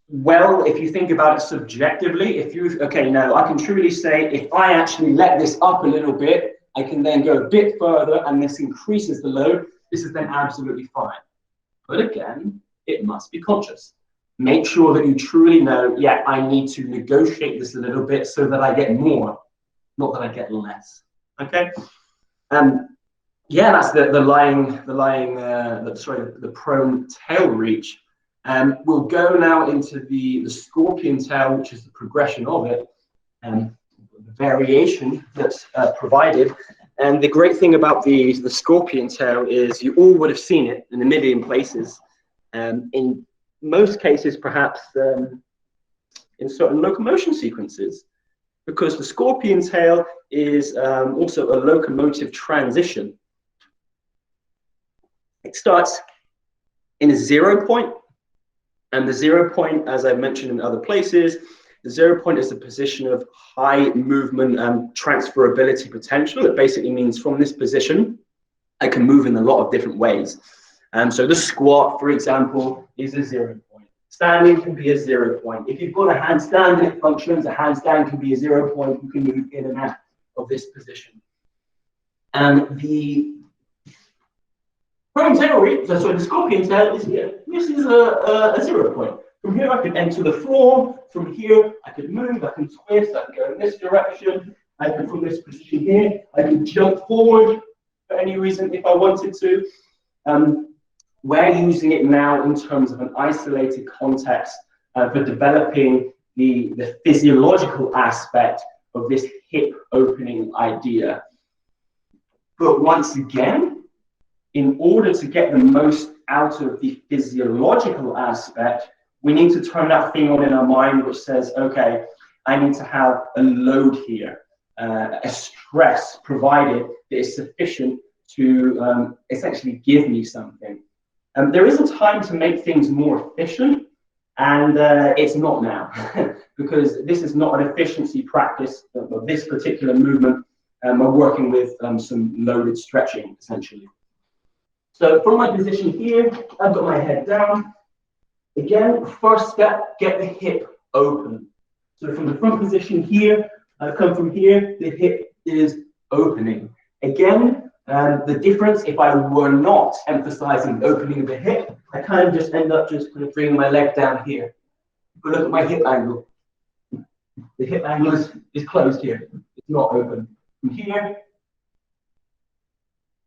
Well, if you think about it subjectively, if you, okay, now I can truly say if I actually let this up a little bit, I can then go a bit further and this increases the load. This is then absolutely fine. But again, it must be conscious. Make sure that you truly know, yeah, I need to negotiate this a little bit so that I get more, not that I get less. Okay. Yeah, that's the prone tail reach. We'll go now into the scorpion tail, which is the progression of it, and the variation that's provided. And the great thing about the scorpion tail is you all would have seen it in a million places. In most cases, perhaps in certain locomotion sequences, because the scorpion tail is also a locomotive transition. It starts in a 0 point, and the 0 point, as I've mentioned in other places, the 0 point is the position of high movement and transferability potential. It basically means from this position, I can move in a lot of different ways. So the squat, for example, is a 0 point. Standing can be a 0 point. If you've got a handstand and it functions, a handstand can be a 0 point. You can move in and out of this position. And the prone tail reach, so the scorpion tail is here. This is a 0 point. From here, I could enter the floor. From here, I could move, I can twist, I can go in this direction. I could, from this position here, I could jump forward for any reason if I wanted to. We're using it now in terms of an isolated context for developing the physiological aspect of this hip opening idea. But once again, in order to get the most out of the physiological aspect, we need to turn that thing on in our mind which says, okay, I need to have a load here, a stress provided that is sufficient to essentially give me something. There is a time to make things more efficient, and it's not now, because this is not an efficiency practice of this particular movement. We're working with some loaded stretching, essentially. So from my position here, I've got my head down. Again, first step, get the hip open. So from the front position here, I come from here, the hip is opening. Again, the difference, if I were not emphasizing the opening of the hip, I kind of just end up just kind of bringing my leg down here. But look at my hip angle. The hip angle is closed here. It's not open. From here,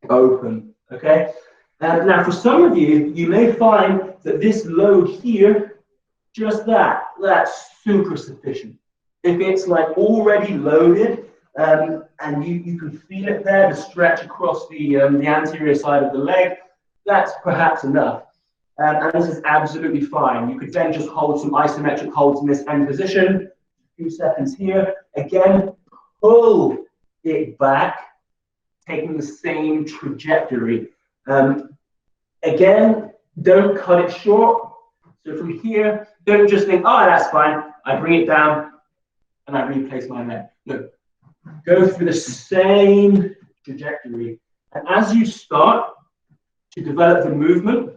open, okay? Now, for some of you, you may find that this load here, just that's super sufficient. If it's like already loaded, and you can feel it there, the stretch across the anterior side of the leg, that's perhaps enough. And this is absolutely fine. You could then just hold some isometric holds in this end position. A few seconds here. Again, pull it back, taking the same trajectory. Again, don't cut it short. So from here, don't just think, oh, that's fine. I bring it down and I replace my leg. No, go through the same trajectory. And as you start to develop the movement,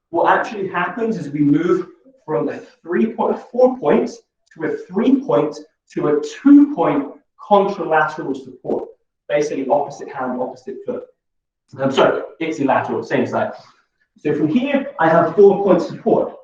what actually happens is we move from a 4 points to a 3 point to a 2 point contralateral support. Basically opposite hand, opposite foot. I'm sorry, ipsilateral, same side. So from here, I have 4 point support.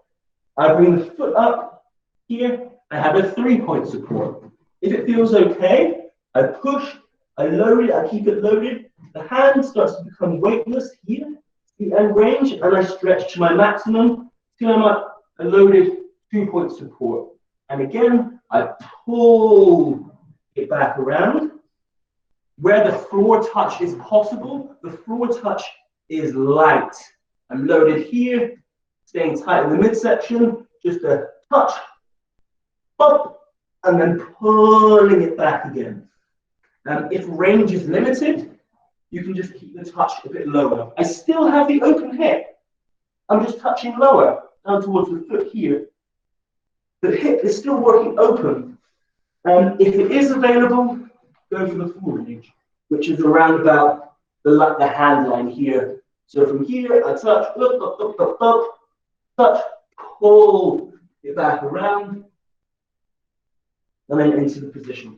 I bring the foot up. Here, I have a 3 point support. If it feels okay, I push, I load it, I keep it loaded. The hand starts to become weightless here, the end range, and I stretch to my maximum till I'm at a loaded 2 point support. And again, I pull it back around. Where the floor touch is possible, the floor touch is light. I'm loaded here, staying tight in the midsection, just a touch, up, and then pulling it back again. If range is limited, you can just keep the touch a bit lower. I still have the open hip. I'm just touching lower, down towards the foot here. the hip is still working open. If it is available, go for the full range, which is around about the hand line here. So from here, I touch, touch, pull it back around, and then into the position.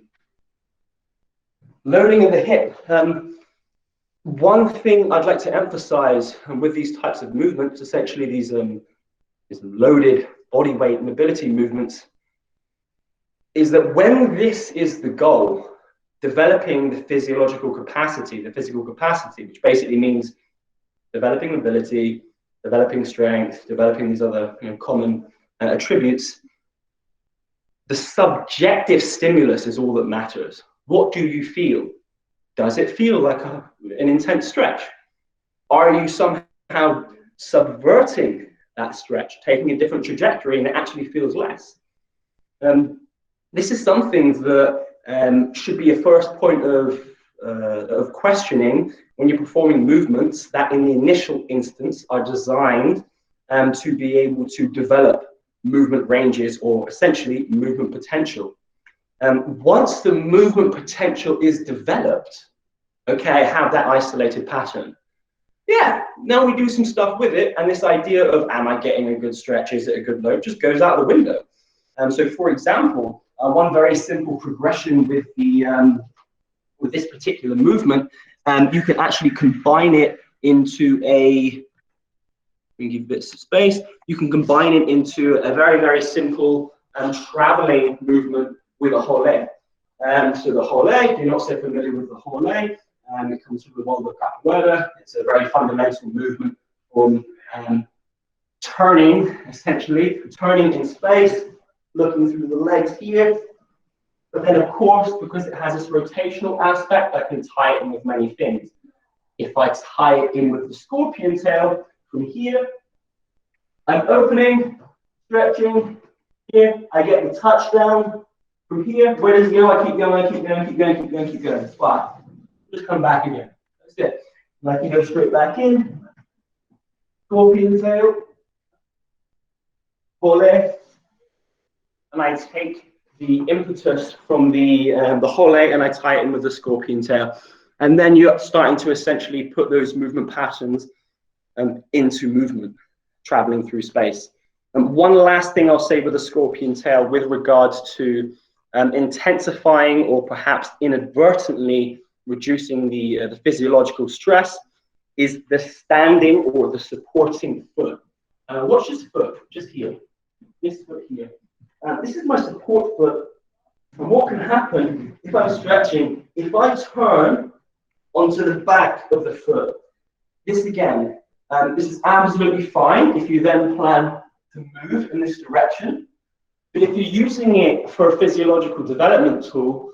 Loading of the hip. One thing I'd like to emphasize with these types of movements, essentially these loaded body weight mobility movements, is that when this is the goal, developing the physical capacity, which basically means developing mobility, developing strength, developing these other common attributes, the subjective stimulus is all that matters. What do you feel? Does it feel like an intense stretch? Are you somehow subverting that stretch, taking a different trajectory, and it actually feels less? This is something that should be a first point of questioning when you're performing movements that in the initial instance are designed to be able to develop movement ranges or essentially movement potential. Once the movement potential is developed, okay, I have that isolated pattern. Yeah, now we do some stuff with it, and this idea of am I getting a good stretch, is it a good load, just goes out the window. So for example, one very simple progression with this particular movement, you can actually combine it into a, give bits of space, you can combine it into a very, very simple traveling movement with a whole leg. So the whole leg, if you're not so familiar with the whole leg, it comes from the vulvar capoeira. It's a very fundamental movement from turning in space, looking through the legs here. But then, of course, because it has this rotational aspect, I can tie it in with many things. If I tie it in with the scorpion tail, from here, I'm opening, stretching. Here, I get the touchdown. From here, where does it go? I keep going, I keep going, keep going, keep going, keep going. Flat. Just come back again. That's it. And I can go straight back in. Scorpion tail. Volley. And I take the impetus from the whole leg and I tie it in with the scorpion tail. And then you're starting to essentially put those movement patterns into movement, traveling through space. And one last thing I'll say with the scorpion tail with regards to intensifying or perhaps inadvertently reducing the physiological stress is the standing or the supporting foot. Watch this foot, just here. This foot here. This is my support foot. And what can happen if I'm stretching, if I turn onto the back of the foot, this again, this is absolutely fine if you then plan to move in this direction. But if you're using it for a physiological development tool,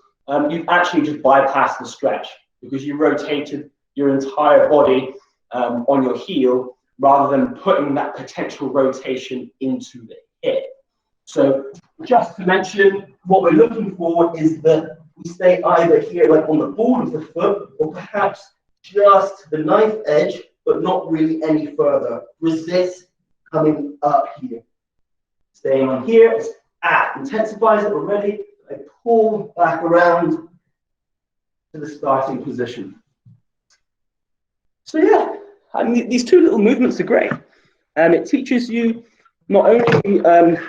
you've actually just bypassed the stretch because you rotated your entire body on your heel rather than putting that potential rotation into the hip. So just to mention, what we're looking for is that we stay either here like on the ball of the foot or perhaps just the knife edge, but not really any further. Resist coming up here. Staying on here, intensifies it already. I pull back around to the starting position. So yeah, I mean, these two little movements are great. It teaches you not only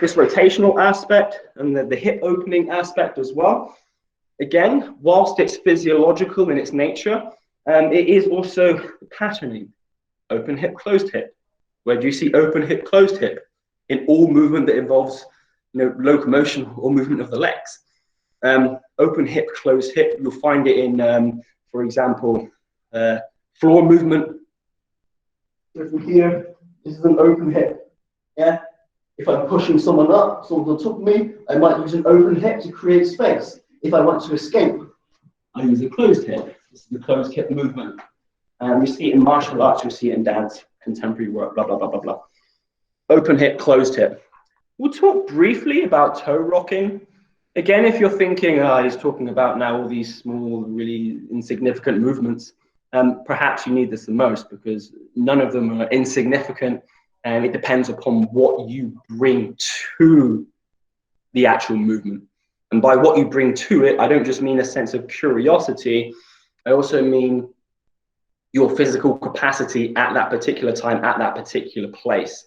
this rotational aspect and the hip opening aspect as well. Again, whilst it's physiological in its nature, it is also patterning. Open hip, closed hip. Where do you see open hip, closed hip? In all movement that involves locomotion or movement of the legs. Open hip, closed hip, you'll find it in, for example, floor movement. So from here, this is an open hip. Yeah. If I'm pushing someone up, someone's on top of me, I might use an open hip to create space. If I want to escape, I use a closed hip. This is the closed hip movement. You see it in martial arts, you see it in dance, contemporary work, blah, blah, blah, blah, blah. Open hip, closed hip. We'll talk briefly about toe rocking. Again, if you're thinking, he's talking about now all these small, really insignificant movements, perhaps you need this the most because none of them are insignificant and it depends upon what you bring to the actual movement. And by what you bring to it, I don't just mean a sense of curiosity, I also mean your physical capacity at that particular time, at that particular place.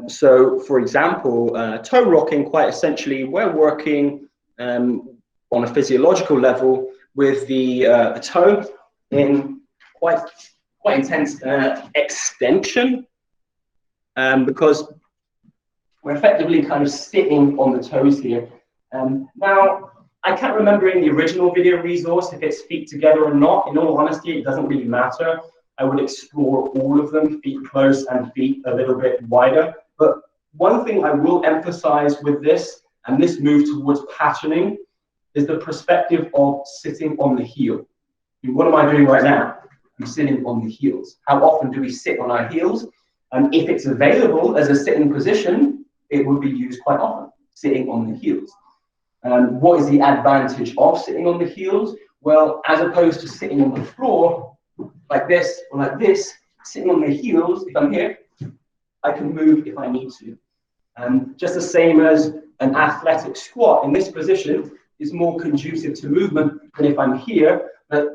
So, for example, toe rocking, quite essentially, we're working on a physiological level with the toe in quite intense extension, because we're effectively kind of sitting on the toes here. Now, I can't remember in the original video resource if it's feet together or not. In all honesty, it doesn't really matter. I would explore all of them, feet close and feet a little bit wider. But one thing I will emphasize with this, and this move towards patterning, is the perspective of sitting on the heel. And what am I doing right now? I'm sitting on the heels. How often do we sit on our heels? And if it's available as a sitting position, it would be used quite often, sitting on the heels. What is the advantage of sitting on the heels? Well, as opposed to sitting on the floor, like this or like this, sitting on the heels, if I'm here, I can move if I need to. Just the same as an athletic squat in this position is more conducive to movement than if I'm here, but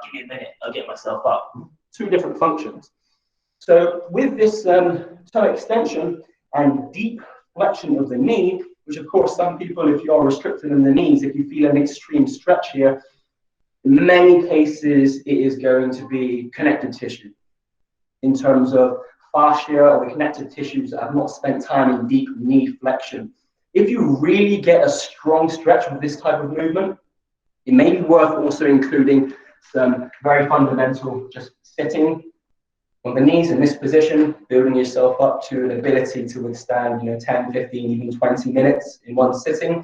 give me a minute, I'll get myself up. Two different functions. So with this toe extension and deep flexion of the knee, which of course some people, if you are restricted in the knees, if you feel an extreme stretch here, in many cases it is going to be connective tissue in terms of fascia or the connective tissues that have not spent time in deep knee flexion. If you really get a strong stretch with this type of movement, it may be worth also including some very fundamental just sitting on the knees in this position, building yourself up to an ability to withstand, 10, 15, even 20 minutes in one sitting,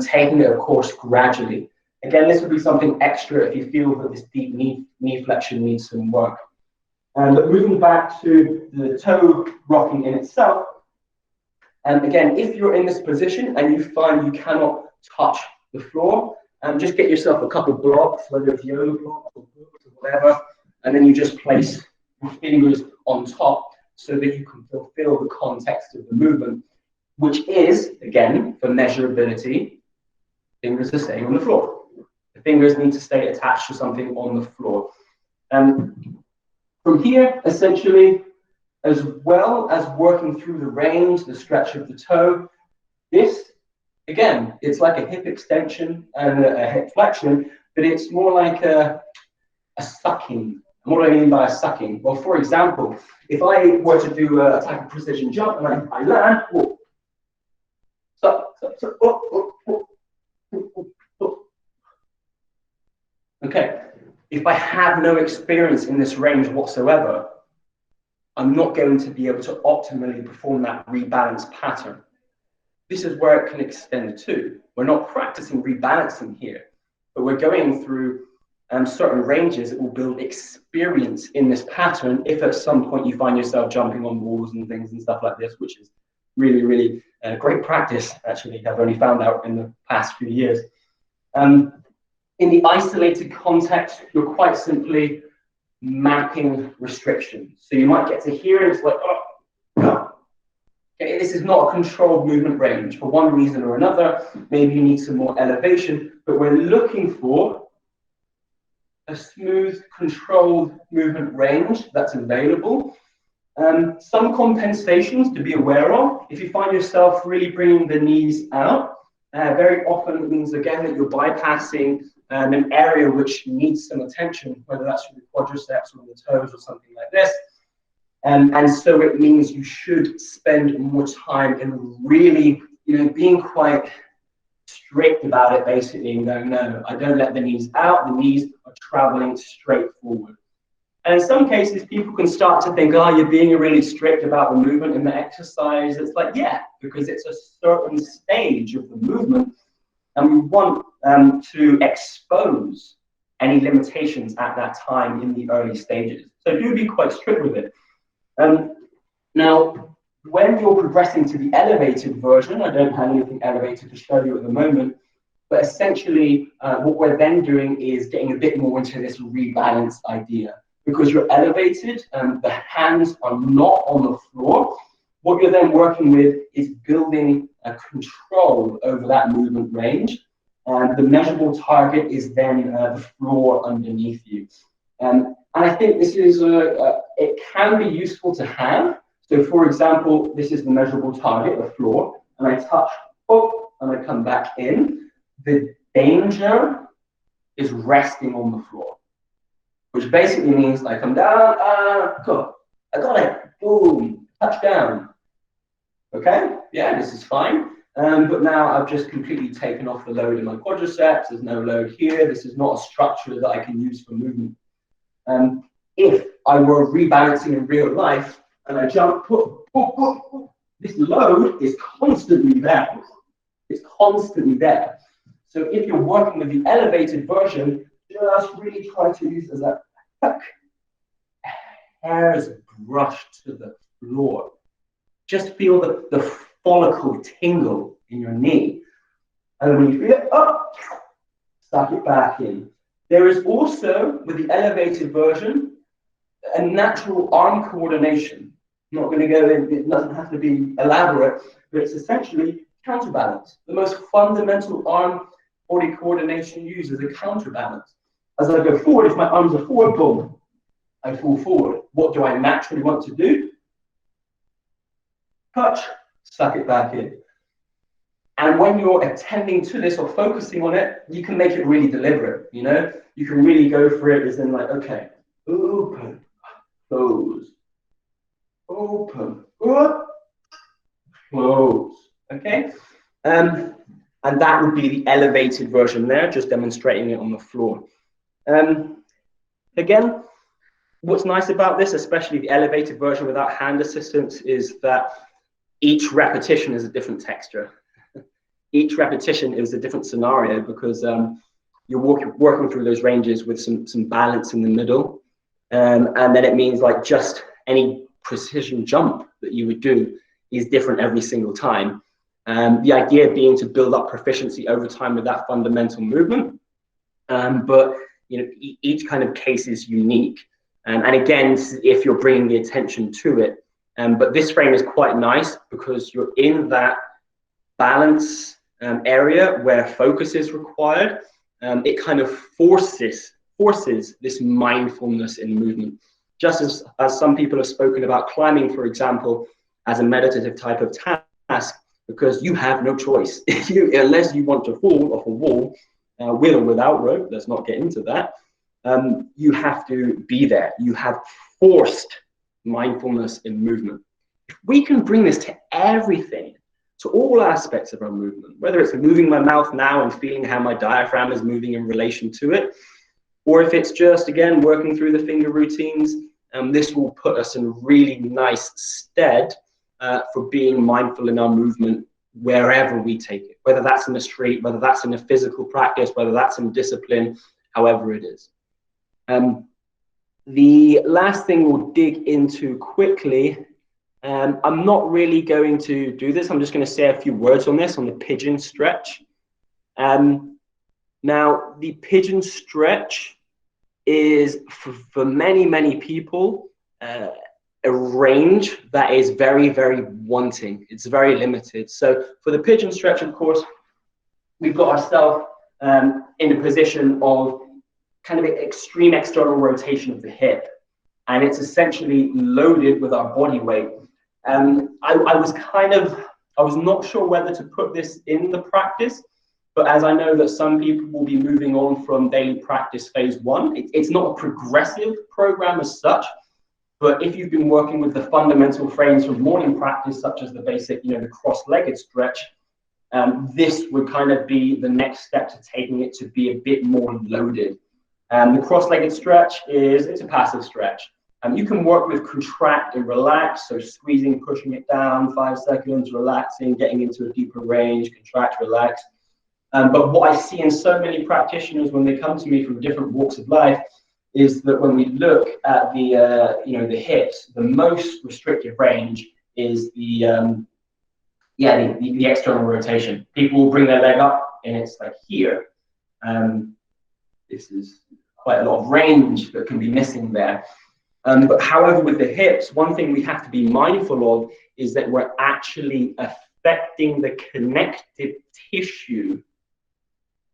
taking it, of course, gradually. Again, this would be something extra if you feel that this deep knee flexion needs some work. But moving back to the toe rocking in itself, and again, if you're in this position and you find you cannot touch the floor, just get yourself a couple blocks, whether it's yoga blocks or books or whatever, and then you just place your fingers on top so that you can fulfill the context of the movement, which is, again, for measurability, fingers are staying on the floor. The fingers need to stay attached to something on the floor. From here, essentially, as well as working through the range, the stretch of the toe, this, again, it's like a hip extension and a hip flexion, but it's more like a sucking. And what do I mean by a sucking? Well, for example, if I were to do a type of precision jump and I land, whoa, suck, okay. If I have no experience in this range whatsoever, I'm not going to be able to optimally perform that rebalance pattern. This is where it can extend to. We're not practicing rebalancing here, but we're going through certain ranges that will build experience in this pattern if at some point you find yourself jumping on walls and things and stuff like this, which is really, really great practice, actually. I've only found out in the past few years. In the isolated context, you're quite simply mapping restrictions. So you might get to here and it's like, oh, no. Okay, this is not a controlled movement range for one reason or another. Maybe you need some more elevation, but we're looking for a smooth, controlled movement range that's available. Some compensations to be aware of. If you find yourself really bringing the knees out, very often it means, again, that you're bypassing an area which needs some attention, whether that's through the quadriceps or the toes or something like this. And so it means you should spend more time in really, being quite strict about it, basically, and going, no, I don't let the knees out, the knees are traveling straight forward. And in some cases, people can start to think, oh, you're being really strict about the movement in the exercise. It's like, yeah, because it's a certain stage of the movement, and we want to expose any limitations at that time in the early stages. So do be quite strict with it. Now, when you're progressing to the elevated version, I don't have anything elevated to show you at the moment, but essentially what we're then doing is getting a bit more into this rebalance idea. Because you're elevated, the hands are not on the floor, what you're then working with is building a control over that movement range. And the measurable target is then the floor underneath you. And I think this is, it can be useful to have. So for example, this is the measurable target, the floor, and I touch up and I come back in. The danger is resting on the floor, which basically means I come down, go, I got it, boom, touchdown. Okay, yeah, this is fine. But now I've just completely taken off the load in my quadriceps. There's no load here. This is not a structure that I can use for movement. If I were rebalancing in real life and I jump, this load is constantly there. It's constantly there. So if you're working with the elevated version, just really try to use as a hairs brushed to the floor. Just feel the follicle tingle in your knee. And when you feel it up, suck it back in. There is also, with the elevated version, a natural arm coordination. I'm not going to go in, it doesn't have to be elaborate, but it's essentially counterbalance. The most fundamental arm body coordination used is a counterbalance. As I go forward, if my arms are forward, boom, I fall forward. What do I naturally want to do? Touch, suck it back in. And when you're attending to this or focusing on it, you can make it really deliberate, you know? You can really go for it as in like, okay, open, close, open, close, okay? And that would be the elevated version there, just demonstrating it on the floor. Again, what's nice about this, especially the elevated version without hand assistance, is that each repetition is a different texture. Each repetition is a different scenario because you're working through those ranges with some balance in the middle. And then it means like just any precision jump that you would do is different every single time. The idea being to build up proficiency over time with that fundamental movement. But you know, each kind of case is unique. And again, if you're bringing the attention to it. But this frame is quite nice because you're in that balance area where focus is required. It kind of forces this mindfulness in movement. Just as some people have spoken about climbing, for example, as a meditative type of task, because you have no choice. Unless you want to fall off a wall, with or without rope, let's not get into that, you have to be there. You have forced mindfulness in movement. If we can bring this to everything, to all aspects of our movement, whether it's moving my mouth now and feeling how my diaphragm is moving in relation to it, or if it's just, again, working through the finger routines, this will put us in really nice stead for being mindful in our movement wherever we take it, whether that's in the street, whether that's in a physical practice, whether that's in discipline, however it is. The last thing we'll dig into quickly, I'm not really going to do this. I'm just going to say a few words on this, on the pigeon stretch. Now, the pigeon stretch is, for many, many people, a range that is very, very wanting. It's very limited. So for the pigeon stretch, of course, we've got ourselves in a position of kind of extreme external rotation of the hip. And it's essentially loaded with our body weight. I was not sure whether to put this in the practice, but as I know that some people will be moving on from daily practice phase 1, it's not a progressive program as such, but if you've been working with the fundamental frames from morning practice, such as the basic, the cross-legged stretch, this would kind of be the next step to taking it to be a bit more loaded. The cross-legged stretch it's a passive stretch. You can work with contract and relax, so squeezing, pushing it down, 5 seconds, relaxing, getting into a deeper range, contract, relax. But what I see in so many practitioners when they come to me from different walks of life is that when we look at the hips, the most restrictive range is the external rotation. People will bring their leg up and it's like here. This is quite a lot of range that can be missing there. But however, with the hips, one thing we have to be mindful of is that we're actually affecting the connective tissue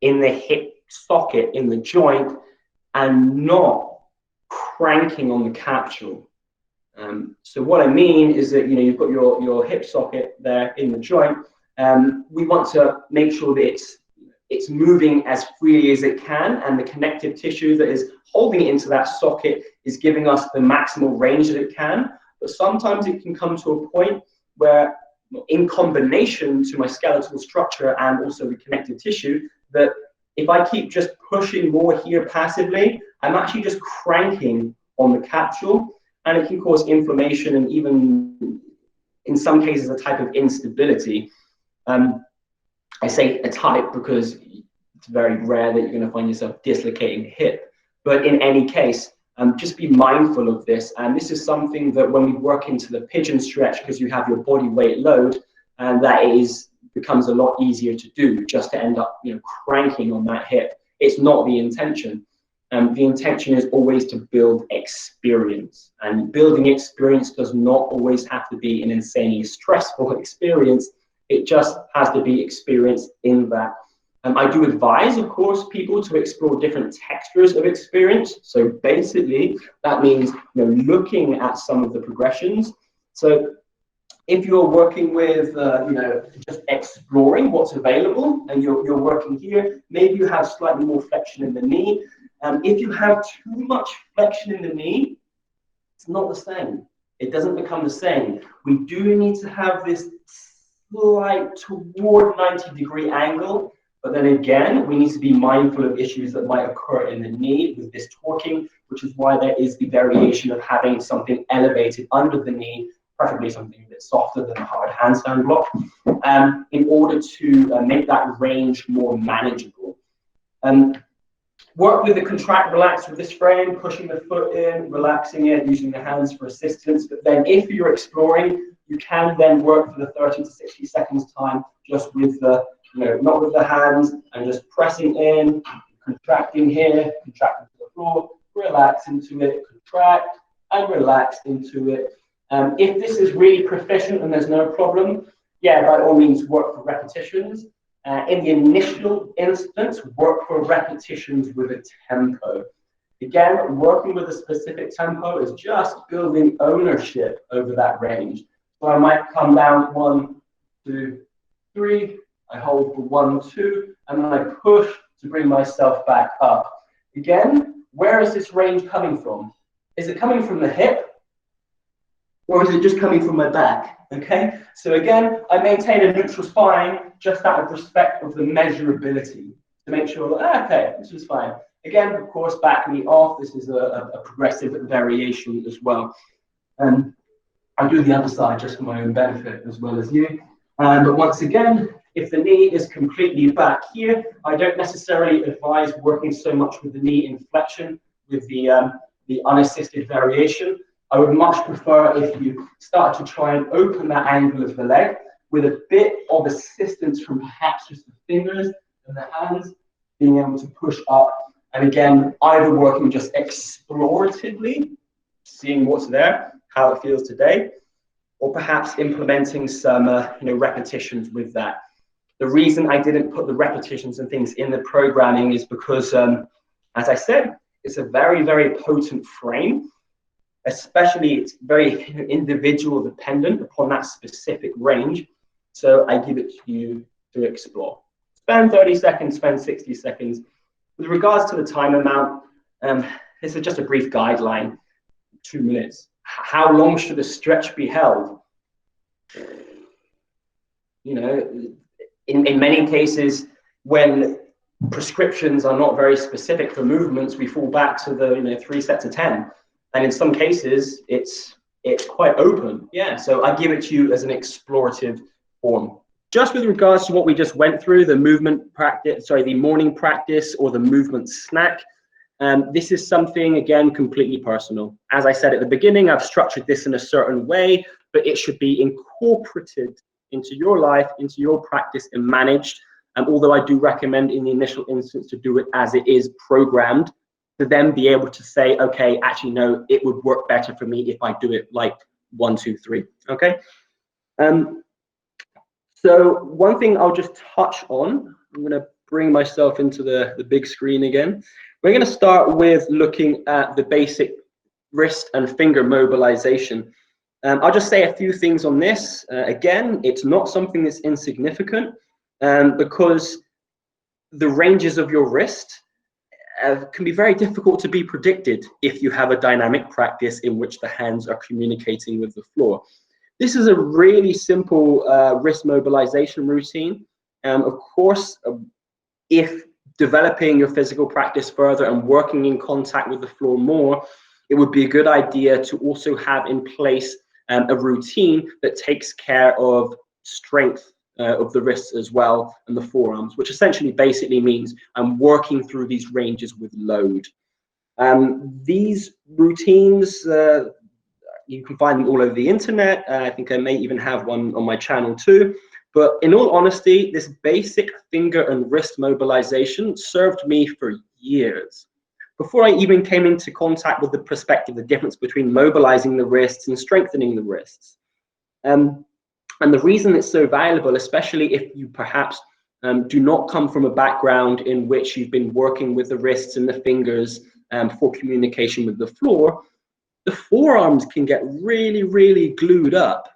in the hip socket, in the joint, and not cranking on the capsule. So what I mean is that, you know, you've got your hip socket there in the joint. We want to make sure that it's moving as freely as it can, and the connective tissue that is holding it into that socket is giving us the maximal range that it can. But sometimes it can come to a point where, in combination to my skeletal structure and also the connective tissue, that if I keep just pushing more here passively, I'm actually just cranking on the capsule, and it can cause inflammation and even, in some cases, a type of instability. I say a type because it's very rare that you're going to find yourself dislocating the hip. But in any case, just be mindful of this. And this is something that when we work into the pigeon stretch, because you have your body weight load, and that becomes a lot easier to do, just to end up, you know, cranking on that hip. It's not the intention. The intention is always to build experience. And building experience does not always have to be an insanely stressful experience. It just has to be experience in that. I do advise, of course, people to explore different textures of experience. So basically, that means, you know, looking at some of the progressions. So if you're working with, you know, just exploring what's available, and you're working here, maybe you have slightly more flexion in the knee. If you have too much flexion in the knee, it's not the same. It doesn't become the same. We do need to have this slight toward 90-degree angle, but then again, we need to be mindful of issues that might occur in the knee with this torquing, which is why there is the variation of having something elevated under the knee, preferably something a bit softer than a hard handstand block, in order to make that range more manageable. Work with the contract, relax with this frame, pushing the foot in, relaxing it, using the hands for assistance. But then if you're exploring, you can then work for the 30 to 60 seconds time just with the, you know, not with the hands, and just pressing in, contracting here, contracting to the floor, relax into it, contract, and relax into it. If this is really proficient and there's no problem, yeah, by all means, work for repetitions. In the initial instance, work for repetitions with a tempo. Again, working with a specific tempo is just building ownership over that range. So I might come down 1, 2, 3, I hold for 1, 2, and then I push to bring myself back up. Again, where is this range coming from? Is it coming from the hip? Or is it just coming from my back? Okay, so again, I maintain a neutral spine just out of respect of the measurability to make sure that, okay, this is fine. Again, of course, back knee off, this is a progressive variation as well. I do the other side just for my own benefit as well as you. But once again, if the knee is completely back here, I don't necessarily advise working so much with the knee in flexion with the unassisted variation. I would much prefer if you start to try and open that angle of the leg with a bit of assistance from perhaps just the fingers and the hands, being able to push up. And again, either working just exploratively, seeing what's there, how it feels today, or perhaps implementing some repetitions with that. The reason I didn't put the repetitions and things in the programming is because, as I said, it's a very, very potent frame. Especially, it's very individual dependent upon that specific range. So I give it to you to explore. Spend 30 seconds, spend 60 seconds. With regards to the time amount, this is just a brief guideline, 2 minutes. How long should a stretch be held? You know, in many cases, when prescriptions are not very specific for movements, we fall back to the 3 sets of 10. And in some cases, it's quite open. Yeah, so I give it to you as an explorative form. Just with regards to what we just went through, the movement practice, the morning practice or the movement snack, this is something, again, completely personal. As I said at the beginning, I've structured this in a certain way, but it should be incorporated into your life, into your practice and managed. Although I do recommend in the initial instance to do it as it is programmed, to then be able to say, okay, actually, no, it would work better for me if I do it like 1, 2, 3. Okay. So one thing I'll just touch on, I'm going to bring myself into the big screen again. We're going to start with looking at the basic wrist and finger mobilization. I'll just say a few things on this. Again, it's not something that's insignificant because the ranges of your wrist can be very difficult to be predicted if you have a dynamic practice in which the hands are communicating with the floor. This is a really simple wrist mobilization routine. Of course, if developing your physical practice further and working in contact with the floor more, it would be a good idea to also have in place a routine that takes care of strength of the wrists as well and the forearms, which essentially basically means I'm working through these ranges with load. These routines, you can find them all over the internet. I think I may even have one on my channel too. But in all honesty, this basic finger and wrist mobilization served me for years. Before I even came into contact with the perspective, the difference between mobilizing the wrists and strengthening the wrists. And the reason it's so valuable, especially if you perhaps do not come from a background in which you've been working with the wrists and the fingers for communication with the floor, the forearms can get really, really glued up.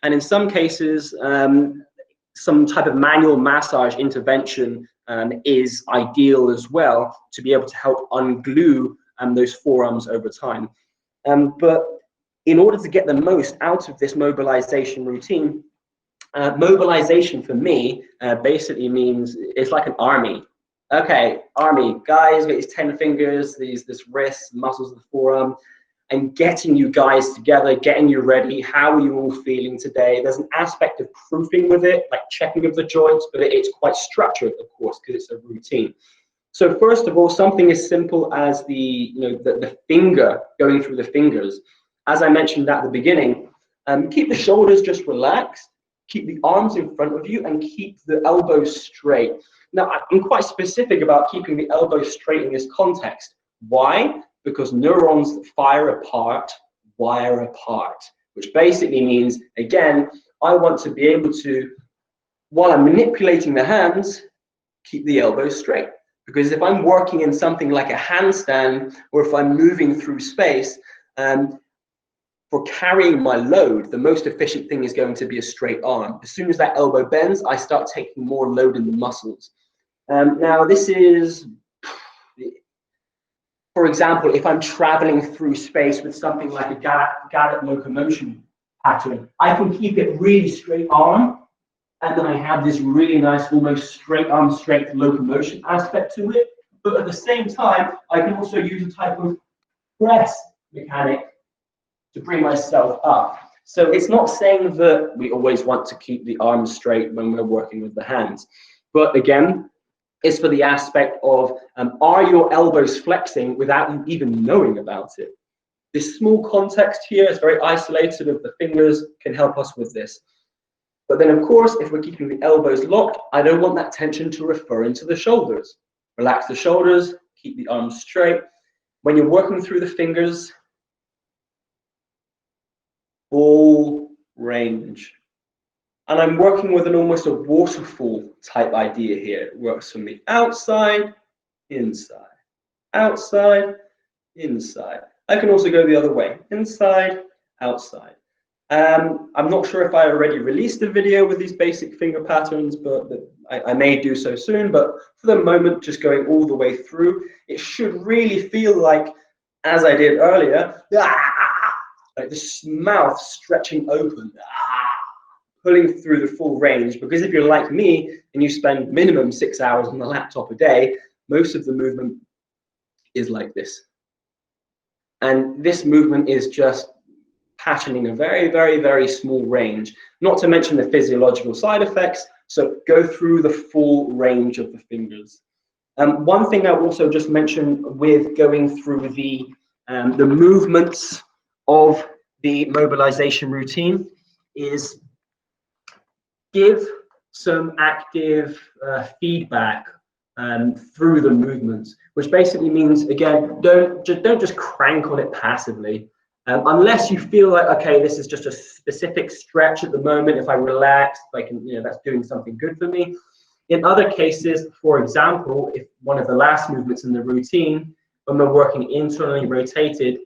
And in some cases, some type of manual massage intervention is ideal as well to be able to help unglue those forearms over time. But in order to get the most out of this mobilization routine, mobilization for me basically means it's like an army. Okay, army, guys, got these 10 fingers, this wrist, muscles of the forearm, and getting you guys together, getting you ready. How are you all feeling today? There's an aspect of proofing with it, like checking of the joints, but it's quite structured, of course, because it's a routine. So first of all, something as simple as the finger, going through the fingers. As I mentioned at the beginning, keep the shoulders just relaxed, keep the arms in front of you, and keep the elbows straight. Now, I'm quite specific about keeping the elbows straight in this context. Why? Because neurons that fire apart wire apart, which basically means, again, I want to be able to, while I'm manipulating the hands, keep the elbows straight. Because if I'm working in something like a handstand, or if I'm moving through space, for carrying my load, the most efficient thing is going to be a straight arm. As soon as that elbow bends, I start taking more load in the muscles. Now, this is, for example, if I'm traveling through space with something like a Garrett locomotion pattern, I can keep it really straight arm, and then I have this really nice, almost straight arm, straight locomotion aspect to it. But at the same time, I can also use a type of press mechanic to bring myself up. So it's not saying that we always want to keep the arms straight when we're working with the hands. But again, it's for the aspect of, are your elbows flexing without you even knowing about it? This small context here is very isolated of the fingers, can help us with this. But then, of course, if we're keeping the elbows locked, I don't want that tension to refer into the shoulders. Relax the shoulders, keep the arms straight. When you're working through the fingers, full range. And I'm working with almost a waterfall type idea here. It works from the outside, inside, outside, inside. I can also go the other way, inside, outside. I'm not sure if I already released a video with these basic finger patterns, but I may do so soon. But for the moment, just going all the way through, it should really feel like, as I did earlier, like this mouth stretching open, pulling through the full range. Because if you're like me and you spend minimum 6 hours on the laptop a day, most of the movement is like this. And this movement is just patterning a very, very, very small range, not to mention the physiological side effects. So go through the full range of the fingers. One thing I also just mentioned with going through the movements of the mobilization routine is give some active feedback through the movements, which basically means, again, don't just crank on it passively. Unless you feel like, okay, this is just a specific stretch at the moment. If I relax, I can, that's doing something good for me. In other cases, for example, if one of the last movements in the routine, when we're working internally rotated,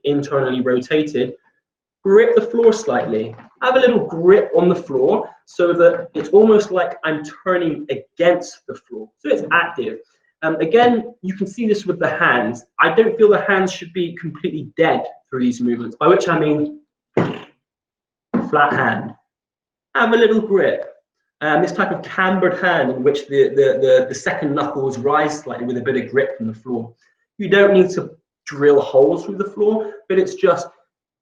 grip the floor slightly. Have a little grip on the floor so that it's almost like I'm turning against the floor. So it's active. Again, you can see this with the hands. I don't feel the hands should be completely dead through these movements, by which I mean flat hand. Have a little grip. This type of cambered hand in which the second knuckles rise slightly with a bit of grip from the floor. You don't need to drill holes through the floor, but it's just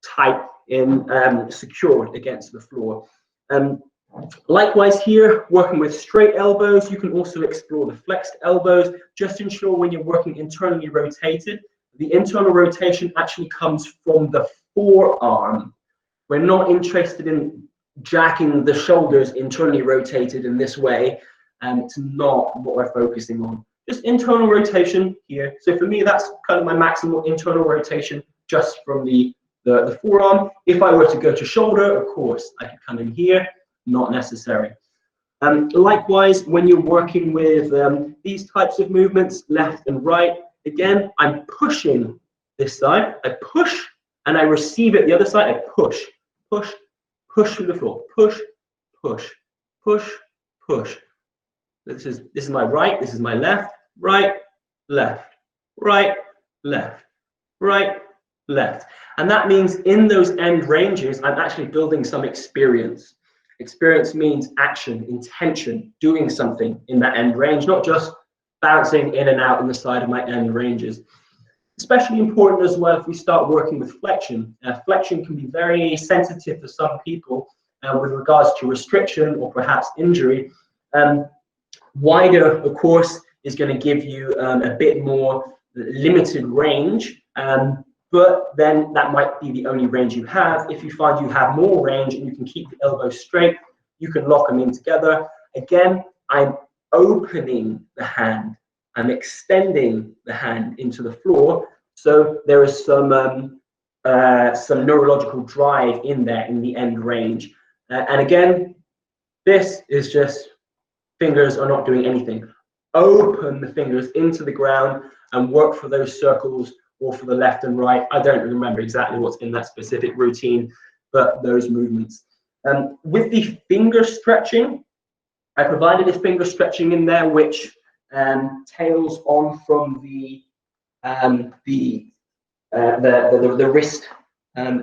tight and secured against the floor. Likewise here, working with straight elbows, you can also explore the flexed elbows. Just ensure when you're working internally rotated, the internal rotation actually comes from the forearm. We're not interested in jacking the shoulders internally rotated in this way. It's not what we're focusing on. Just internal rotation here. So for me, that's kind of my maximal internal rotation just from the forearm. If I were to go to shoulder, of course, I could come in here, not necessary. Likewise, when you're working with these types of movements, left and right, again, I'm pushing this side. I push and I receive it the other side. I push, push, push through the floor. Push, push, push, push. This is my right, this is my left, right, left, right, left, right, left. And that means in those end ranges, I'm actually building some experience. Experience means action, intention, doing something in that end range, not just bouncing in and out on the side of my end ranges. Especially important as well if we start working with flexion. Flexion can be very sensitive for some people with regards to restriction or perhaps injury. Wider, of course, is going to give you a bit more limited range, but then that might be the only range you have. If you find you have more range and you can keep the elbows straight, you can lock them in together. Again, I'm opening the hand. I'm extending the hand into the floor. So there is some neurological drive in there in the end range. And again, this is just fingers are not doing anything. Open the fingers into the ground and work for those circles or for the left and right. I don't remember exactly what's in that specific routine, but those movements. With the finger stretching, I provided a finger stretching in there, which tails on from the wrist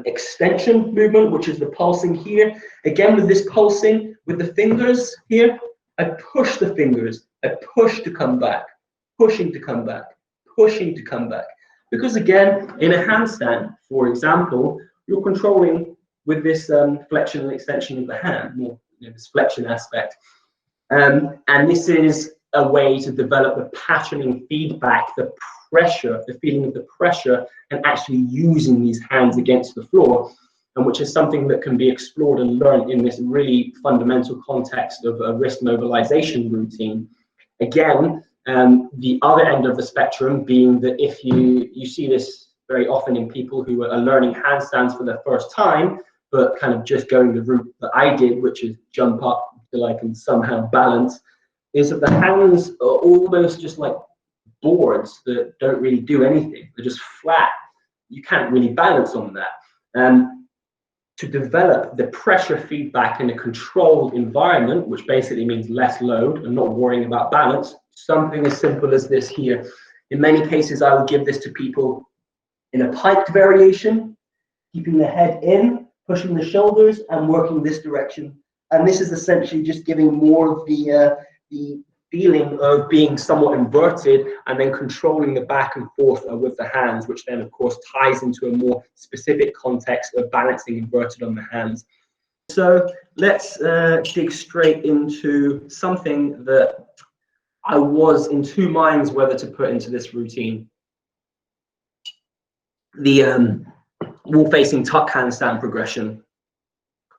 extension movement, which is the pulsing here. Again, with this pulsing, with the fingers here, I push the fingers. I push to come back, pushing to come back, pushing to come back. Because again, in a handstand, for example, you're controlling with this flexion and extension of the hand, more this flexion aspect. And this is a way to develop the patterning feedback, the pressure, the feeling of the pressure, and actually using these hands against the floor, and which is something that can be explored and learned in this really fundamental context of a wrist mobilization routine. Again, the other end of the spectrum being that if you see this very often in people who are learning handstands for the first time, but kind of just going the route that I did, which is jump up till I can somehow balance, is that the hands are almost just like boards that don't really do anything. They're just flat. You can't really balance on that. To develop the pressure feedback in a controlled environment, which basically means less load and not worrying about balance, something as simple as this here. In many cases, I would give this to people in a piked variation, keeping the head in, pushing the shoulders and working this direction. And this is essentially just giving more of the feeling of being somewhat inverted and then controlling the back and forth with the hands, which then of course ties into a more specific context of balancing inverted on the hands. So let's dig straight into something that I was in two minds whether to put into this routine. The wall facing tuck handstand progression.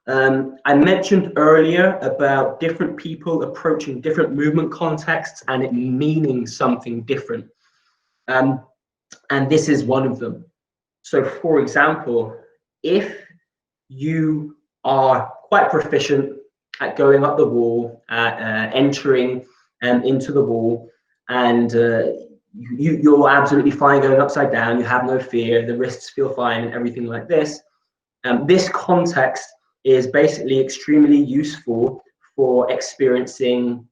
I mentioned earlier about different people approaching different movement contexts and it meaning something different. And this is one of them. So for example, if you are quite proficient at going up the wall, at entering into the wall, and you're absolutely fine going upside down, you have no fear, the wrists feel fine and everything like this, this context is basically extremely useful for experiencing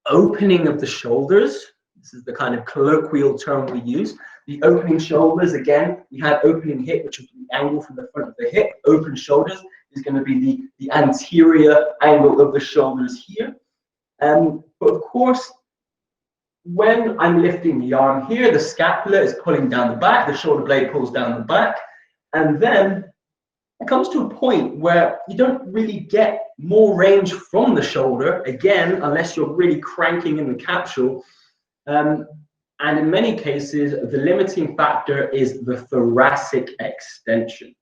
opening of the shoulders. This is the kind of colloquial term we use. The opening shoulders, again, we had opening hip, which is the angle from the front of the hip. Open shoulders is going to be the anterior angle of the shoulders here. But of course, when I'm lifting the arm here, the scapula is pulling down the back, the shoulder blade pulls down the back, and then it comes to a point where you don't really get more range from the shoulder, again, unless you're really cranking in the capsule. And in many cases, the limiting factor is the thoracic extension.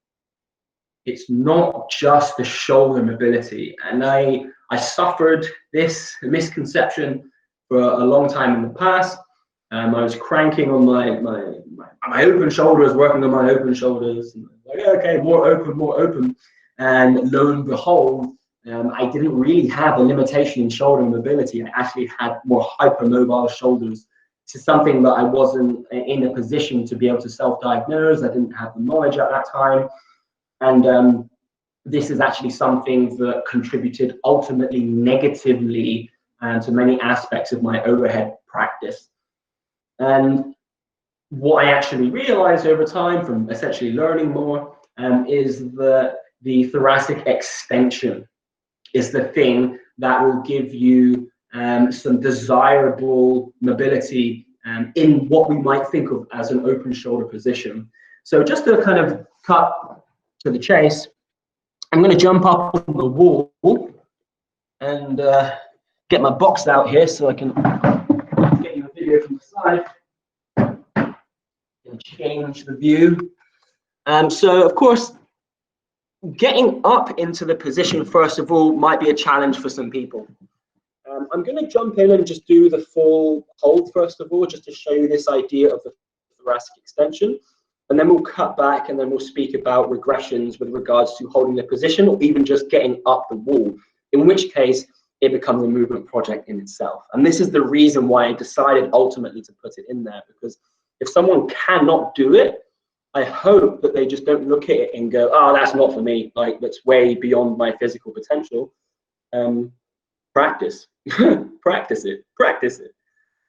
It's not just the shoulder mobility. And I suffered this misconception for a long time in the past. I was cranking on my open shoulders, working on my open shoulders. And like, okay, more open. And lo and behold, I didn't really have a limitation in shoulder mobility. I actually had more hypermobile shoulders. This is something that I wasn't in a position to be able to self-diagnose. I didn't have the knowledge at that time. And this is actually something that contributed ultimately negatively to many aspects of my overhead practice. And what I actually realized over time from essentially learning more is that the thoracic extension is the thing that will give you some desirable mobility in what we might think of as an open shoulder position. So just to kind of cut to the chase, I'm going to jump up on the wall and get my box out here so I can get you a video from the side and change the view. So of course, getting up into the position first of all might be a challenge for some people. I'm going to jump in and just do the full hold first of all, just to show you this idea of the thoracic extension. And then we'll cut back and then we'll speak about regressions with regards to holding the position or even just getting up the wall, in which case it becomes a movement project in itself. And this is the reason why I decided ultimately to put it in there, because if someone cannot do it, I hope that they just don't look at it and go, oh, that's not for me, like that's way beyond my physical potential. Practice, practice it.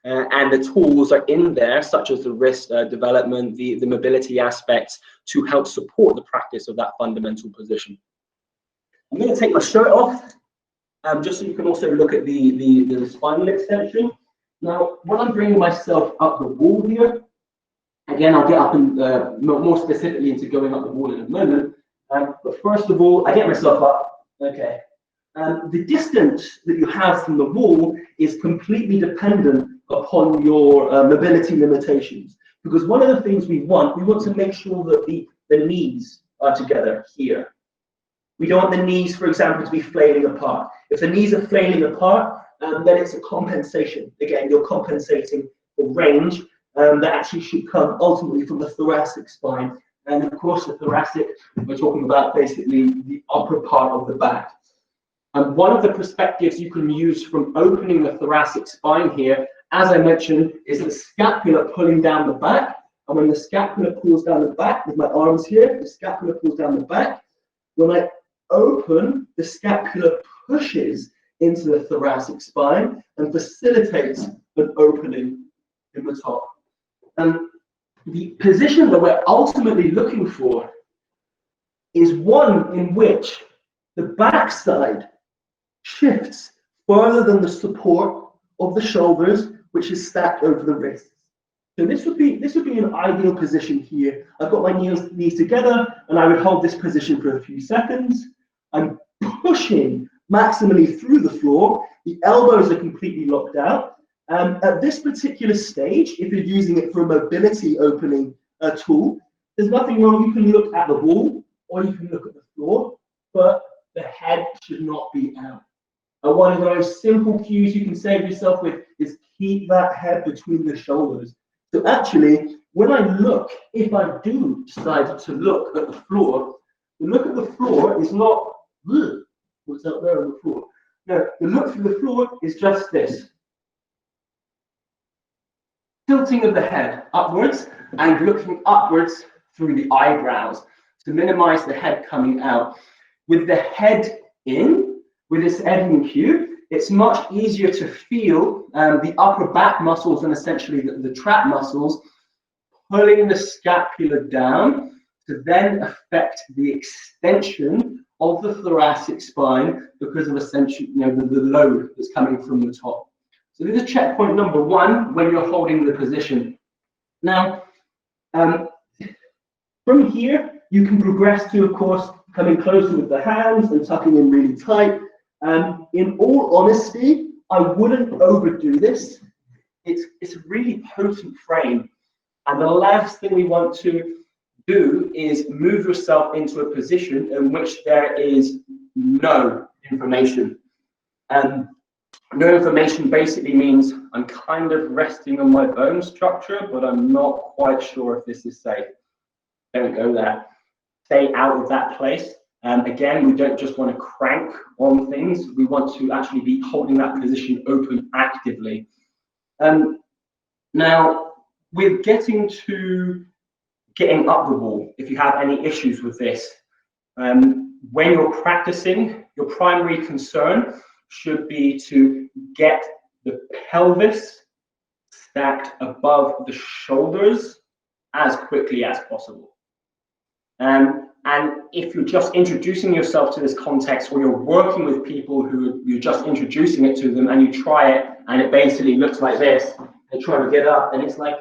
And the tools are in there, such as the wrist development, the mobility aspects to help support the practice of that fundamental position. I'm going to take my shirt off, just so you can also look at the spinal extension. Now, when I'm bringing myself up the wall here, again, I'll get up and more specifically into going up the wall in a moment. But first of all, I get myself up. Okay. The distance that you have from the wall is completely dependent upon your mobility limitations. Because one of the things we want to make sure that the knees are together here. We don't want the knees, for example, to be flailing apart. If the knees are flailing apart, then it's a compensation. Again, you're compensating for range that actually should come ultimately from the thoracic spine. And of course, the thoracic, we're talking about basically the upper part of the back. And one of the perspectives you can use from opening the thoracic spine here, as I mentioned, is the scapula pulling down the back. And when the scapula pulls down the back, with my arms here, the scapula pulls down the back. When I open, the scapula pushes into the thoracic spine and facilitates an opening in the top. And the position that we're ultimately looking for is one in which the backside shifts further than the support of the shoulders, which is stacked over the wrists. So this would be an ideal position here. I've got my knees together, and I would hold this position for a few seconds. I'm pushing maximally through the floor. The elbows are completely locked out. At this particular stage, if you're using it for a mobility opening tool, there's nothing wrong. You can look at the wall or you can look at the floor. But the head should not be out. And one of those simple cues you can save yourself with is keep that head between the shoulders. So actually, when I look, if I do decide to look at the floor, the look at the floor is not, what's out there on the floor? No, the look through the floor is just this. Tilting of the head upwards and looking upwards through the eyebrows to minimize the head coming out. With the head in, with this head-in cue, it's much easier to feel the upper back muscles and essentially the trap muscles pulling the scapula down to then affect the extension of the thoracic spine because of essentially, the load that's coming from the top. So this is checkpoint number one when you're holding the position. Now, from here, you can progress to, of course, coming closer with the hands and tucking in really tight. In all honesty, I wouldn't overdo this. It's a really potent frame. And the last thing we want to do is move yourself into a position in which there is no information. No information basically means I'm kind of resting on my bone structure, but I'm not quite sure if this is safe. Don't go there. Stay out of that place. Again, we don't just want to crank on things. We want to actually be holding that position open actively. Now, with getting up the wall, if you have any issues with this, when you're practicing, your primary concern should be to get the pelvis stacked above the shoulders as quickly as possible. And if you're just introducing yourself to this context, or you're working with people who you're just introducing it to them, and you try it and it basically looks like this, and try to get up and it's like,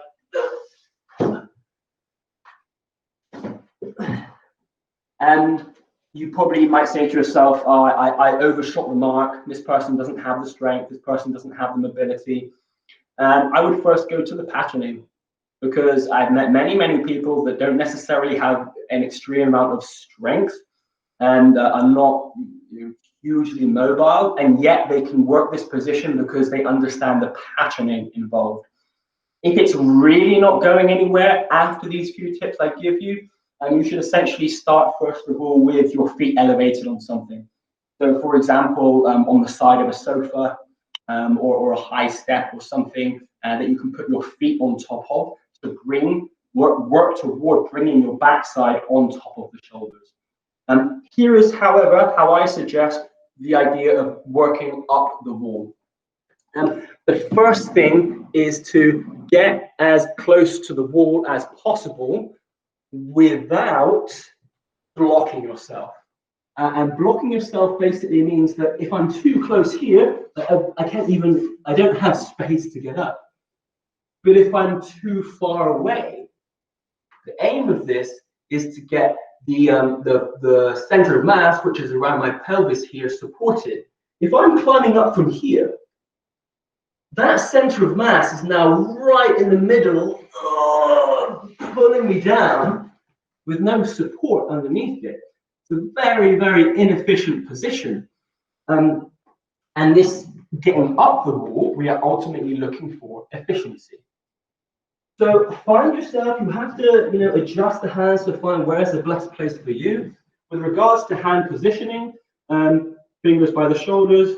and you probably might say to yourself, oh, I overshot the mark, this person doesn't have the strength, this person doesn't have the mobility. I would first go to the patterning, because I've met many people that don't necessarily have an extreme amount of strength and are not hugely mobile, and yet they can work this position because they understand the patterning involved. If it's really not going anywhere after these few tips I give you, you should essentially start first of all with your feet elevated on something. So for example, on the side of a sofa or a high step or something that you can put your feet on top of to work toward bringing your backside on top of the shoulders. Here is, however, how I suggest the idea of working up the wall. The first thing is to get as close to the wall as possible without blocking yourself. And blocking yourself basically means that if I'm too close here, I don't have space to get up. But if I'm too far away, the aim of this is to get the center of mass, which is around my pelvis here, supported. If I'm climbing up from here, that center of mass is now right in the middle, pulling me down with no support underneath it. It's a very, very inefficient position. And this getting up the wall, we are ultimately looking for efficiency. So find yourself, you have to adjust the hands to find where's the best place for you. With regards to hand positioning, fingers by the shoulders,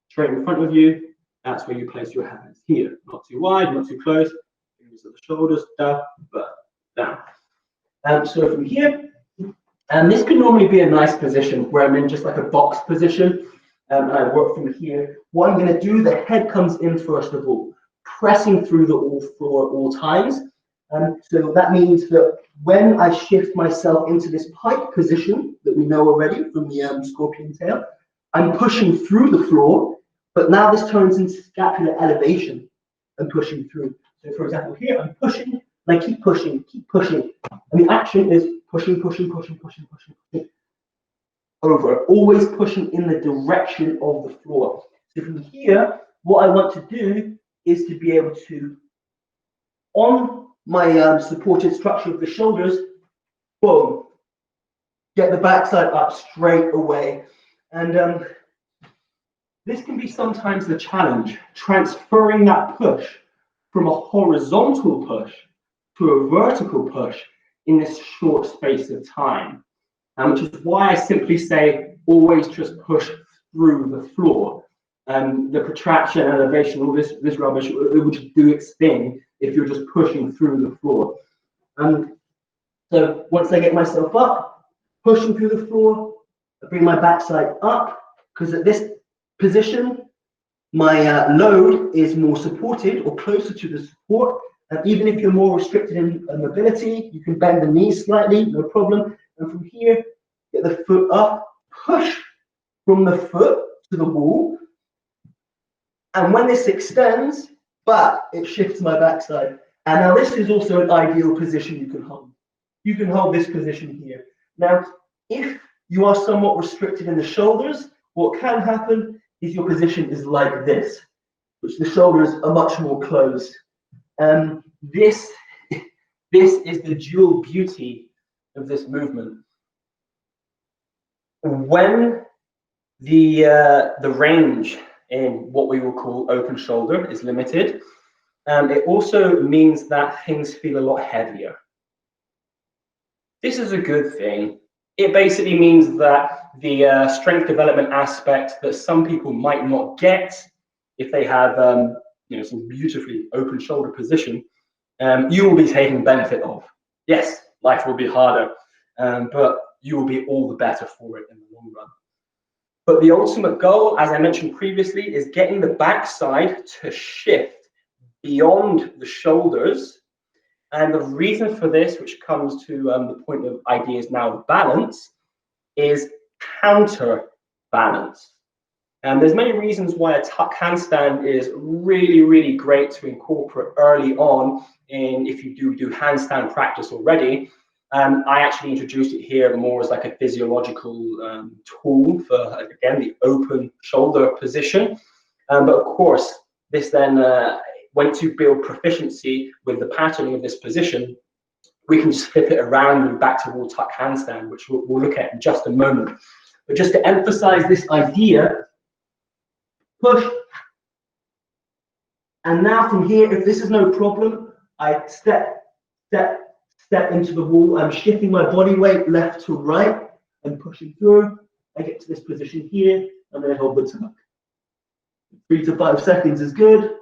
straight in front of you, that's where you place your hands. Here, not too wide, not too close, fingers at the shoulders, down, down. So from here, and this can normally be a nice position where I'm in just like a box position, and I work from here. What I'm going to do, the head comes in first of all, pressing through the floor at all times. So that means that when I shift myself into this pike position that we know already from the scorpion tail, I'm pushing through the floor, but now this turns into scapular elevation and pushing through. So for example, here I'm pushing, and I keep pushing, and the action is pushing, over, always pushing in the direction of the floor. So from here, what I want to do is to be able to, on my supported structure of the shoulders, boom, get the backside up straight away. And this can be sometimes the challenge, transferring that push from a horizontal push to a vertical push in this short space of time. Which is why I simply say always just push through the floor. The protraction, elevation, all this rubbish, it will just do its thing if you're just pushing through the floor. So once I get myself up, pushing through the floor, I bring my backside up, because at this position, my load is more supported or closer to the support. And even if you're more restricted in mobility, you can bend the knees slightly, no problem. And from here, get the foot up, push from the foot to the wall. And when this extends, but it shifts my backside. And now this is also an ideal position you can hold. You can hold this position here. Now, if you are somewhat restricted in the shoulders, what can happen is your position is like this, which the shoulders are much more closed. This is the dual beauty of this movement. When the range in what we will call open shoulder is limited, it also means that things feel a lot heavier. This is a good thing. It basically means that the strength development aspect that some people might not get if they have some beautifully open shoulder position, you will be taking benefit of. Yes, life will be harder, but you will be all the better for it in the long run. But the ultimate goal, as I mentioned previously, is getting the backside to shift beyond the shoulders. And the reason for this, which comes to the point of ideas now of balance, is counterbalance. And there's many reasons why a tuck handstand is really, really great to incorporate early on if you do handstand practice already. I actually introduced it here more as like a physiological tool for, again, the open shoulder position. But of course, this then, once you build proficiency with the patterning of this position, we can just flip it around and back to wall tuck handstand, which we'll look at in just a moment. But just to emphasize this idea, push. And now from here, if this is no problem, I step into the wall. I'm shifting my body weight left to right and pushing through. I get to this position here, and then I hold the tuck. 3 to 5 seconds is good.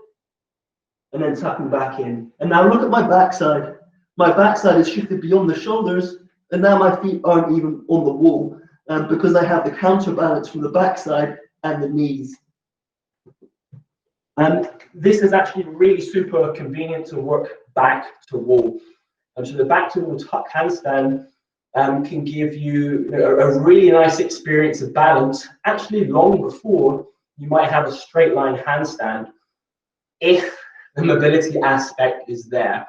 And then tucking back in. And now look at my backside. My backside is shifted beyond the shoulders, and now my feet aren't even on the wall because I have the counterbalance from the backside and the knees. And this is actually really super convenient to work back to wall. And so the back to wall tuck handstand can give you a really nice experience of balance, actually long before you might have a straight line handstand, if the mobility aspect is there.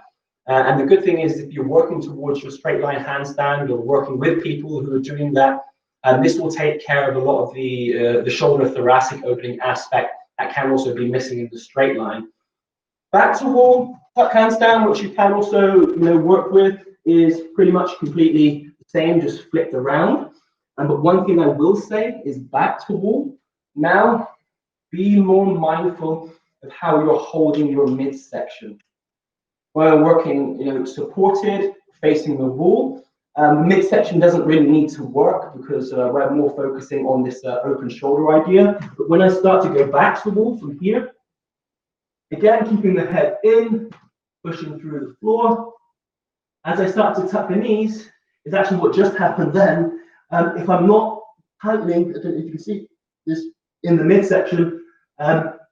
And the good thing is, if you're working towards your straight line handstand or working with people who are doing that, this will take care of a lot of the shoulder thoracic opening aspect that can also be missing in the straight line. Back to wall tuck handstand, which you can also work with, is pretty much completely the same, just flipped around. But one thing I will say is back to wall. Now, be more mindful of how you're holding your midsection. While working, supported, facing the wall, midsection doesn't really need to work because we're more focusing on this open shoulder idea. But when I start to go back to the wall from here, again, keeping the head in, pushing through the floor. As I start to tuck the knees, is actually what just happened then. If I'm not tightening, I don't know if you can see this in the midsection,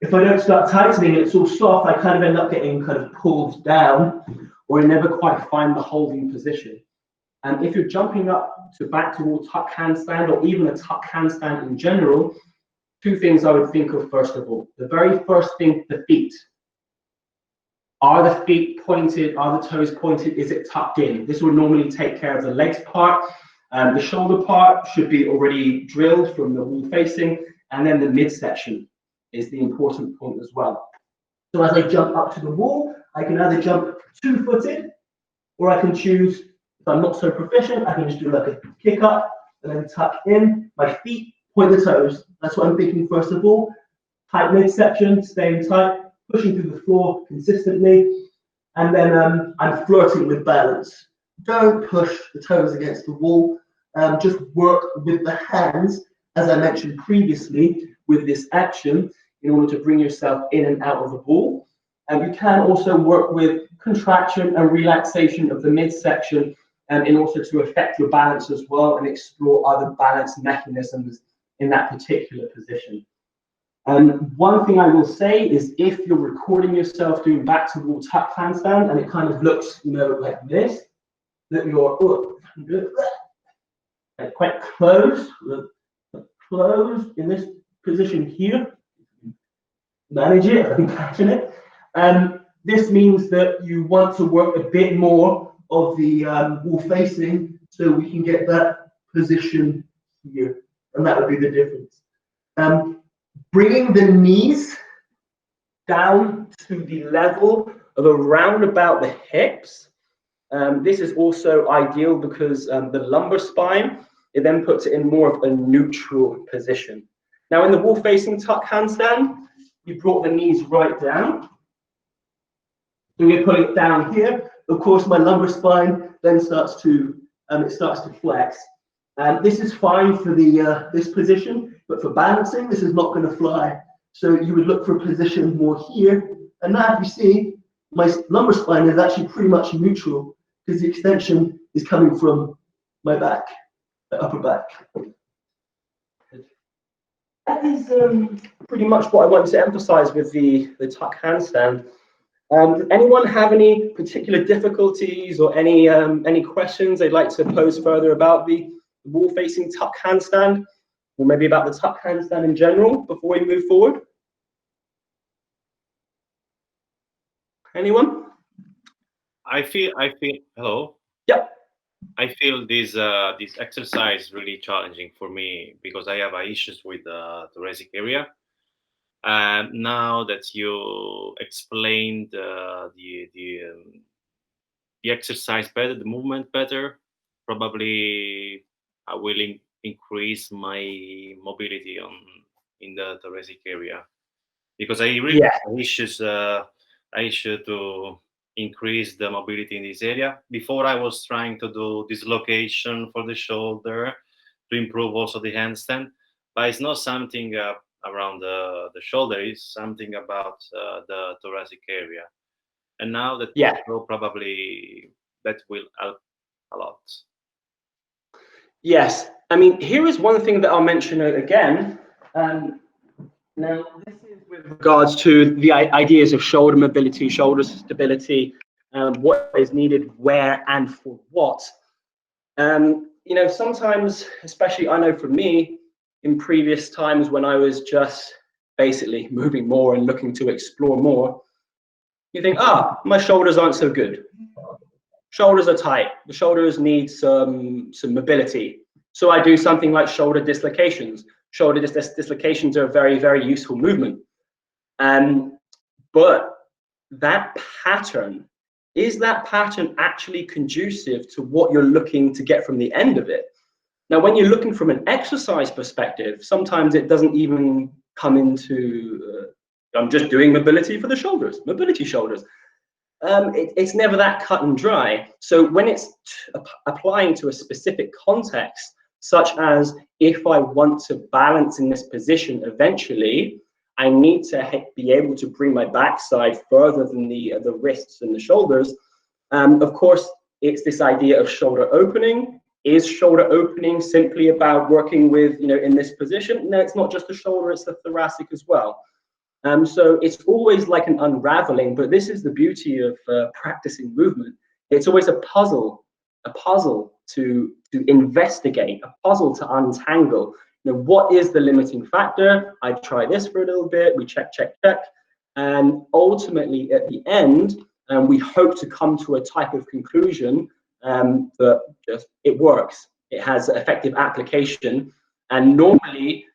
if I don't start tightening, it's all soft, I kind of end up getting kind of pulled down, or I never quite find the holding position. And if you're jumping up to back to wall tuck handstand, or even a tuck handstand in general, 2 things I would think of first of all. The very first thing, the feet. Are the feet pointed? Are the toes pointed? Is it tucked in? This will normally take care of the legs part. The shoulder part should be already drilled from the wall facing, and then the midsection is the important point as well. So as I jump up to the wall, I can either jump 2-footed, or I can choose, if I'm not so proficient, I can just do like a kick up and then tuck in. My feet point the toes. That's what I'm thinking first of all. Tight midsection, staying tight, pushing through the floor consistently, and then I'm flirting with balance. Don't push the toes against the wall. Just work with the hands, as I mentioned previously, with this action in order to bring yourself in and out of the ball. And you can also work with contraction and relaxation of the midsection in order to affect your balance as well and explore other balance mechanisms in that particular position. One thing I will say is if you're recording yourself doing back to wall tuck handstand and it kind of looks, like this, that you're quite close in this position here. Manage it, imagine it. This means that you want to work a bit more of the wall facing so we can get that position here, and that would be the difference. Bringing the knees down to the level of around about the hips. This is also ideal because the lumbar spine, it then puts it in more of a neutral position. Now in the wall facing tuck handstand, you brought the knees right down. And we're putting it down here. Of course, my lumbar spine then starts to flex. This is fine for the this position, but for balancing, this is not going to fly. So you would look for a position more here. And now, if you see, my lumbar spine is actually pretty much neutral because the extension is coming from my back, the upper back. That is pretty much what I wanted to emphasize with the tuck handstand. Does anyone have any particular difficulties or any questions they'd like to pose further about the wall-facing tuck handstand, or maybe about the tuck handstand in general before we move forward? Anyone? I feel. Hello. Yep. I feel this exercise really challenging for me because I have issues with the thoracic area. And now that you explained the exercise better, the movement better, probably I will increase my mobility in the thoracic area because I really have issues. I should to increase the mobility in this area. Before I was trying to do dislocation for the shoulder to improve also the handstand, but it's not something around the shoulder, it's something about the thoracic area. And now that probably that will help a lot. Yes, I mean, here is one thing that I'll mention again. Now, this is with regards to the ideas of shoulder mobility, shoulder stability, what is needed, where, and for what. Sometimes, especially I know for me, in previous times when I was just basically moving more and looking to explore more, you think, my shoulders aren't so good. Shoulders are tight. The shoulders need some mobility. So I do something like shoulder dislocations. Shoulder dislocations are a very, very useful movement. But that pattern, is that pattern actually conducive to what you're looking to get from the end of it? Now, when you're looking from an exercise perspective, sometimes it doesn't even come into, I'm just doing mobility for the shoulders, mobility shoulders. It's never that cut and dry. So when it's applying to a specific context, such as if I want to balance in this position eventually, I need to be able to bring my backside further than the wrists and the shoulders. Of course, it's this idea of shoulder opening. Is shoulder opening simply about working with, in this position? No, it's not just the shoulder, it's the thoracic as well. So it's always like an unraveling, but this is the beauty of practicing movement. It's always a puzzle to investigate, a puzzle to untangle. What is the limiting factor? I try this for a little bit, we check, and ultimately at the end, we hope to come to a type of conclusion that just it works. It has effective application, and normally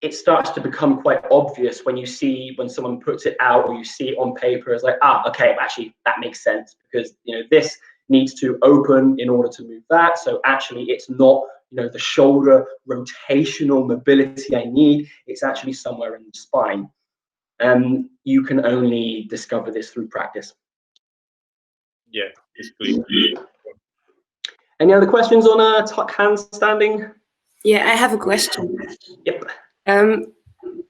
it starts to become quite obvious when someone puts it out or you see it on paper. It's like, okay, actually that makes sense because this needs to open in order to move that. So actually it's not the shoulder rotational mobility I need. It's actually somewhere in the spine. You can only discover this through practice. Yeah, it's clear. Any other questions on tuck handstanding? Yeah, I have a question. Yep.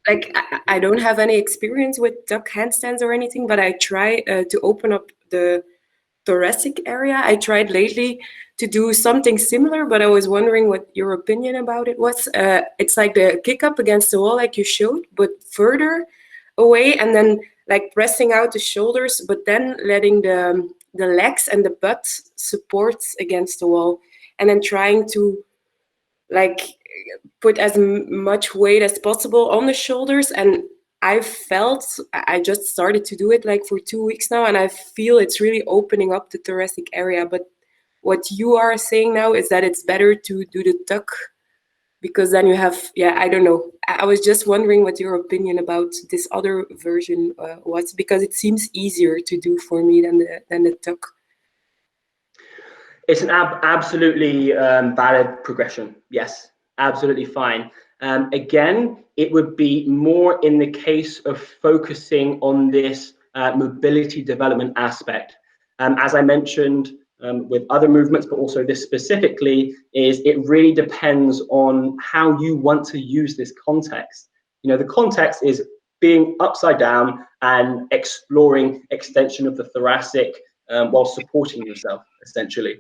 Like I don't have any experience with tuck handstands or anything, but I try to open up the thoracic area. I tried lately to do something similar, but I was wondering what your opinion about it was. It's like the kick up against the wall, like you showed, but further away, and then like pressing out the shoulders, but then letting the legs and the butt support against the wall, and then trying to like put as much weight as possible on the shoulders. And I just started to do it like for 2 weeks now, and I feel it's really opening up the thoracic area. But what you are saying now is that it's better to do the tuck, because then you have, I don't know. I was just wondering what your opinion about this other version was, because it seems easier to do for me than the tuck. It's an absolutely valid progression. Yes, absolutely fine. Again, it would be more in the case of focusing on this mobility development aspect. As I mentioned with other movements, but also this specifically, is it really depends on how you want to use this context. The context is being upside down and exploring extension of the thoracic while supporting yourself, essentially.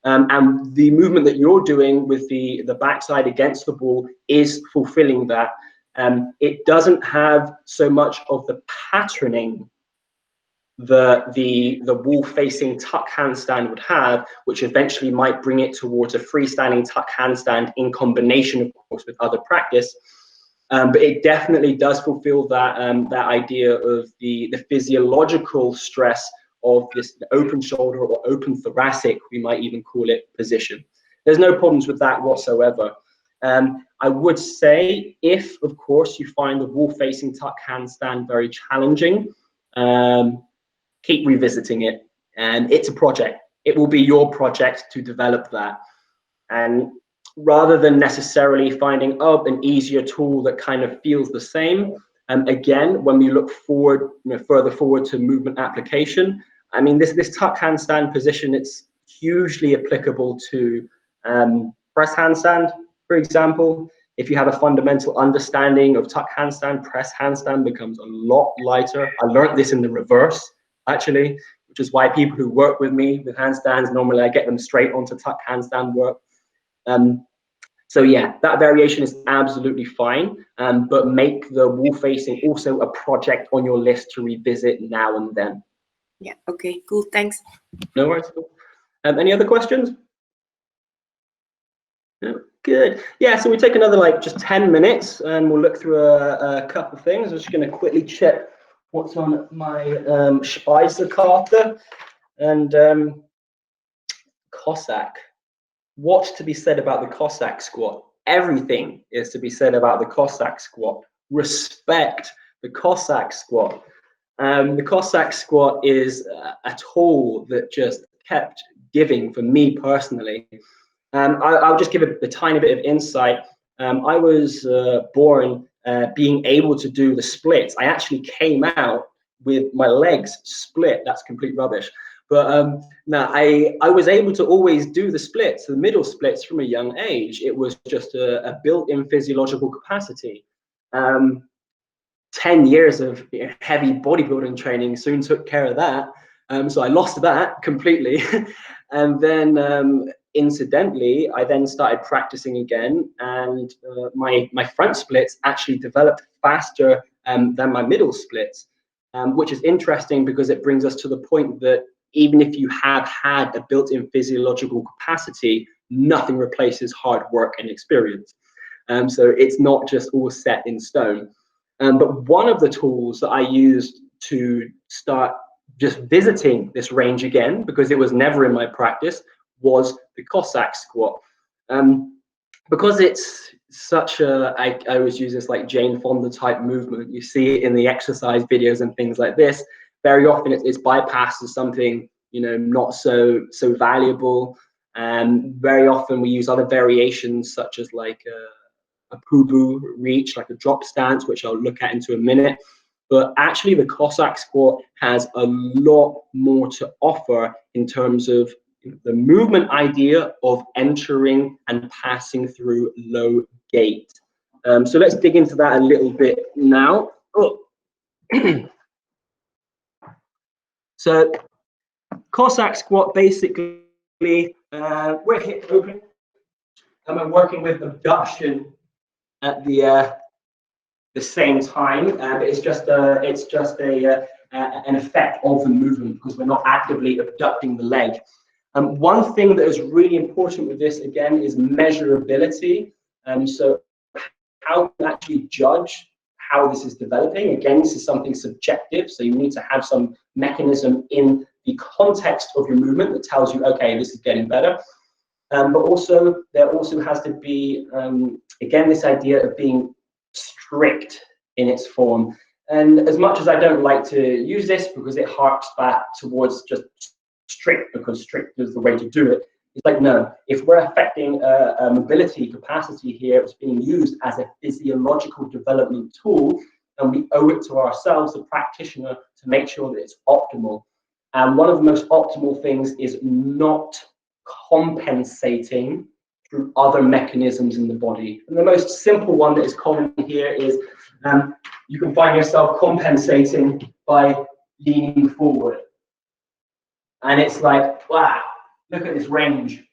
And the movement that you're doing with the backside against the ball is fulfilling that. It doesn't have so much of the patterning the wall-facing tuck handstand would have, which eventually might bring it towards a freestanding tuck handstand in combination, of course, with other practice. But it definitely does fulfill that idea of the physiological stress of this open shoulder or open thoracic, we might even call it, position. There's no problems with that whatsoever. I would say, if, of course, you find the wall-facing tuck handstand very challenging, keep revisiting it. And it's a project. It will be your project to develop that. And rather than necessarily finding an easier tool that kind of feels the same, again, when we look forward, further forward to movement application, I mean, this tuck handstand position, it's hugely applicable to press handstand, for example. If you have a fundamental understanding of tuck handstand, press handstand becomes a lot lighter. I learned this in the reverse, actually, which is why people who work with me with handstands, normally I get them straight onto tuck handstand work. So yeah, that variation is absolutely fine, but make the wall facing also a project on your list to revisit now and then. Yeah, okay, cool, thanks. No worries. Any other questions? No, good. Yeah, so we take another just 10 minutes and we'll look through a couple of things. I'm just going to quickly check what's on my Speisekarte. And Cossack. What's to be said about the Cossack squat? Everything is to be said about the Cossack squat. Respect the Cossack squat. The Cossack squat is a tool that just kept giving for me personally. I'll just give a tiny bit of insight. I was born being able to do the splits. I actually came out with my legs split. That's complete rubbish. But no, I was able to always do the splits, the middle splits from a young age. It was just a built-in physiological capacity. 10 years of heavy bodybuilding training soon took care of that. So I lost that completely. And then incidentally, I then started practicing again, and my front splits actually developed faster than my middle splits, which is interesting because it brings us to the point that even if you have had a built-in physiological capacity, nothing replaces hard work and experience. So it's not just all set in stone. But one of the tools that I used to start just visiting this range again, because it was never in my practice, was the Cossack squat. Because it's such I always use this like Jane Fonda type movement. You see it in the exercise videos and things like this. Very often it's bypassed as something, not so valuable. Very often we use other variations such as like a poo-boo reach, like a drop stance, which I'll look at into a minute. But actually the Cossack squat has a lot more to offer in terms of the movement idea of entering and passing through low gait. So let's dig into that a little bit now. Oh. So Cossack squat, basically, we're hip open and we're working with abduction at the same time, but it's just an effect of the movement because we're not actively abducting the leg. One thing that is really important with this, again, is measurability. So how can you actually judge how this is developing? Again, this is something subjective, so you need to have some mechanism in the context of your movement that tells you, okay, this is getting better. But also, there also has to be, again, this idea of being strict in its form. And as much as I don't like to use this because it harks back towards just strict because strict is the way to do it, it's like, no, if we're affecting a mobility capacity here, it's being used as a physiological development tool, and we owe it to ourselves, the practitioner, to make sure that it's optimal. And one of the most optimal things is not compensating through other mechanisms in the body. And the most simple one that is common here is you can find yourself compensating by leaning forward. And it's like, wow, look at this range.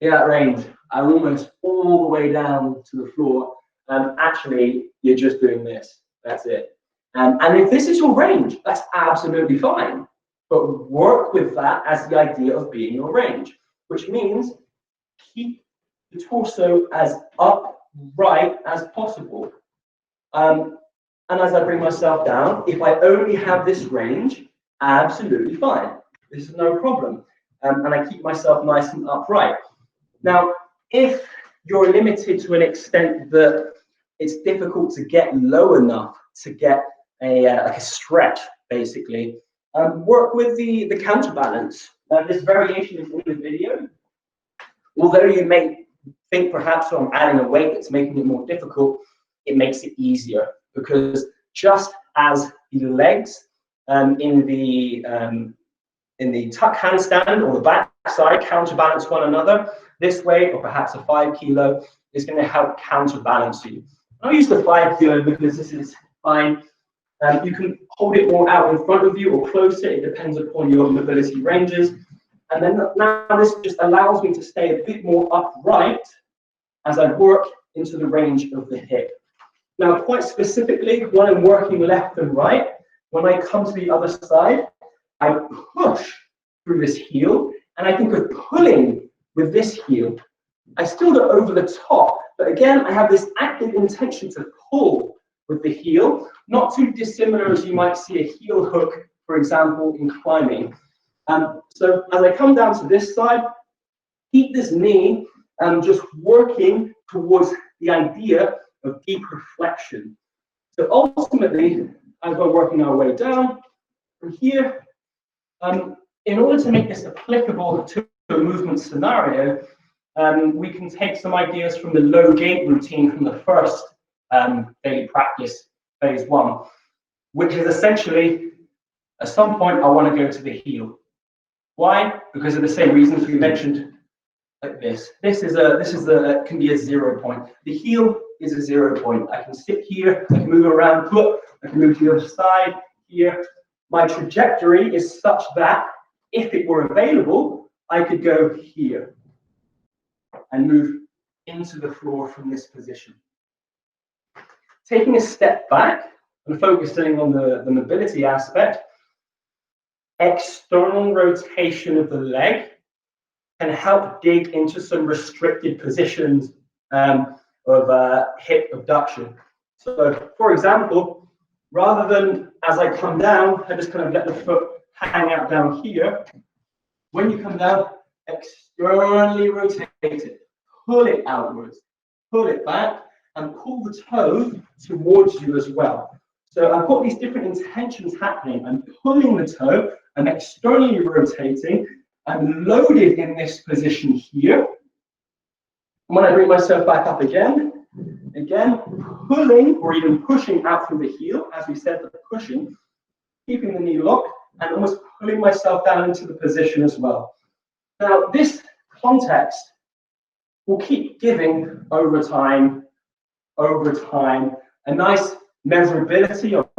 Yeah, that range. I'm almost all the way down to the floor. Actually, you're just doing this. That's it. And if this is your range, that's absolutely fine. But work with that as the idea of being your range, which means keep the torso as upright as possible. And as I bring myself down, if I only have this range, absolutely fine. This is no problem. And I keep myself nice and upright. Now, if you're limited to an extent that it's difficult to get low enough to get like a stretch, basically, work with the counterbalance. This variation is in the video. Although you may think perhaps I'm adding a weight that's making it more difficult, it makes it easier, because just as the legs in the tuck handstand or the back side counterbalance one another, this way, or perhaps a 5 kilo, is going to help counterbalance you. I'll use the 5 kilo because this is fine. You can hold it more out in front of you or closer, it depends upon your mobility ranges. And then now this just allows me to stay a bit more upright as I work into the range of the hip. Now, quite specifically, when I'm working left and right, when I come to the other side, I push through this heel, and I think of pulling with this heel. I still go over the top, but again, I have this active intention to pull with the heel, not too dissimilar as you might see a heel hook, for example, in climbing. So as I come down to this side, keep this knee just working towards the idea of deep reflection. So ultimately, as we're working our way down from here, in order to make this applicable to a movement scenario, we can take some ideas from the low-gait routine from the first daily practice, phase 1, which is essentially, at some point, I want to go to the heel. Why? Because of the same reasons we mentioned, like this. This can be a 0 point. The heel is a 0 point. I can sit here, I can move around, I can move to the other side here. My trajectory is such that if it were available, I could go here and move into the floor from this position. Taking a step back and focusing on the mobility aspect, external rotation of the leg can help dig into some restricted positions of hip abduction. So, for example, rather than as I come down, I just kind of let the foot hang out down here. When you come down, externally rotate it, pull it outwards, pull it back, and pull the toe towards you as well. So I've got these different intentions happening. I'm pulling the toe, I'm externally rotating, I'm loaded in this position here. And when I bring myself back up again, pulling or even pushing out through the heel, as we said, the pushing, keeping the knee locked, and almost pulling myself down into the position as well. Now, this context will keep giving over time, a nice measurability of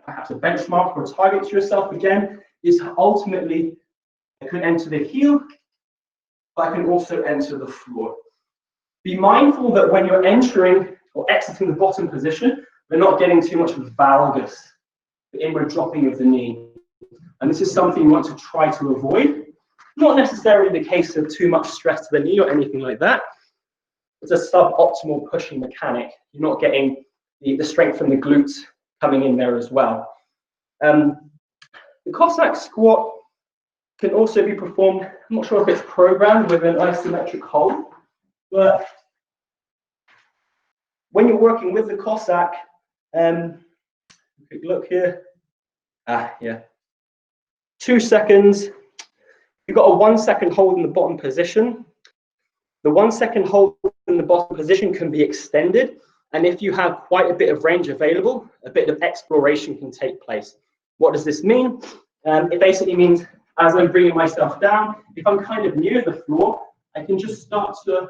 perhaps a benchmark or a target to yourself again, is ultimately I can enter the heel, but I can also enter the floor. Be mindful that when you're entering or exiting the bottom position, we're not getting too much valgus, the inward dropping of the knee. And this is something you want to try to avoid. Not necessarily the case of too much stress to the knee or anything like that. It's a suboptimal pushing mechanic. You're not getting the strength from the glutes coming in there as well. The Cossack squat can also be performed, I'm not sure if it's programmed with an isometric hold, but when you're working with the Cossack, quick look here, 2 seconds, you've got a 1 second hold in the bottom position. The 1 second hold in the bottom position can be extended, and if you have quite a bit of range available, a bit of exploration can take place. What does this mean? It basically means as I'm bringing myself down, if I'm kind of near the floor, I can just start to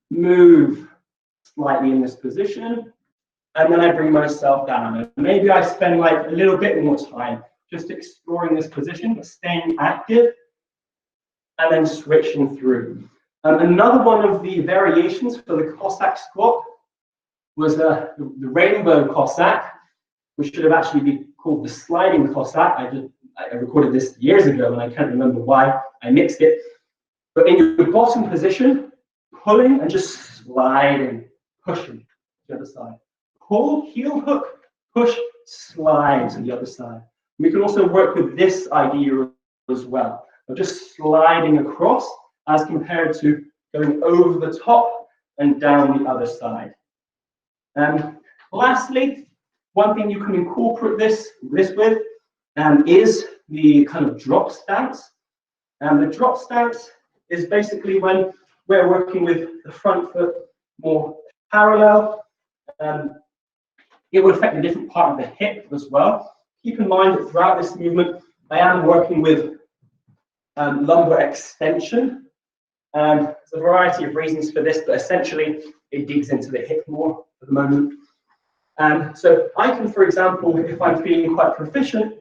move slightly in this position, and then I bring myself down. And maybe I spend like a little bit more time just exploring this position, but staying active, and then switching through. Another one of the variations for the Cossack squat was the rainbow Cossack, which should have actually been called the sliding Cossack. I recorded this years ago, and I can't remember why I mixed it. But in your bottom position, pulling and just sliding, pushing to the other side. Pull, heel hook, push, slide to the other side. We can also work with this idea as well, of just sliding across as compared to going over the top and down the other side. Lastly, one thing you can incorporate this with is the kind of drop stance. The drop stance is basically when we're working with the front foot more parallel. It will affect a different part of the hip as well. Keep in mind that throughout this movement, I am working with lumbar extension. There's a variety of reasons for this, but essentially it digs into the hip more at the moment. So I can, for example, if I'm feeling quite proficient,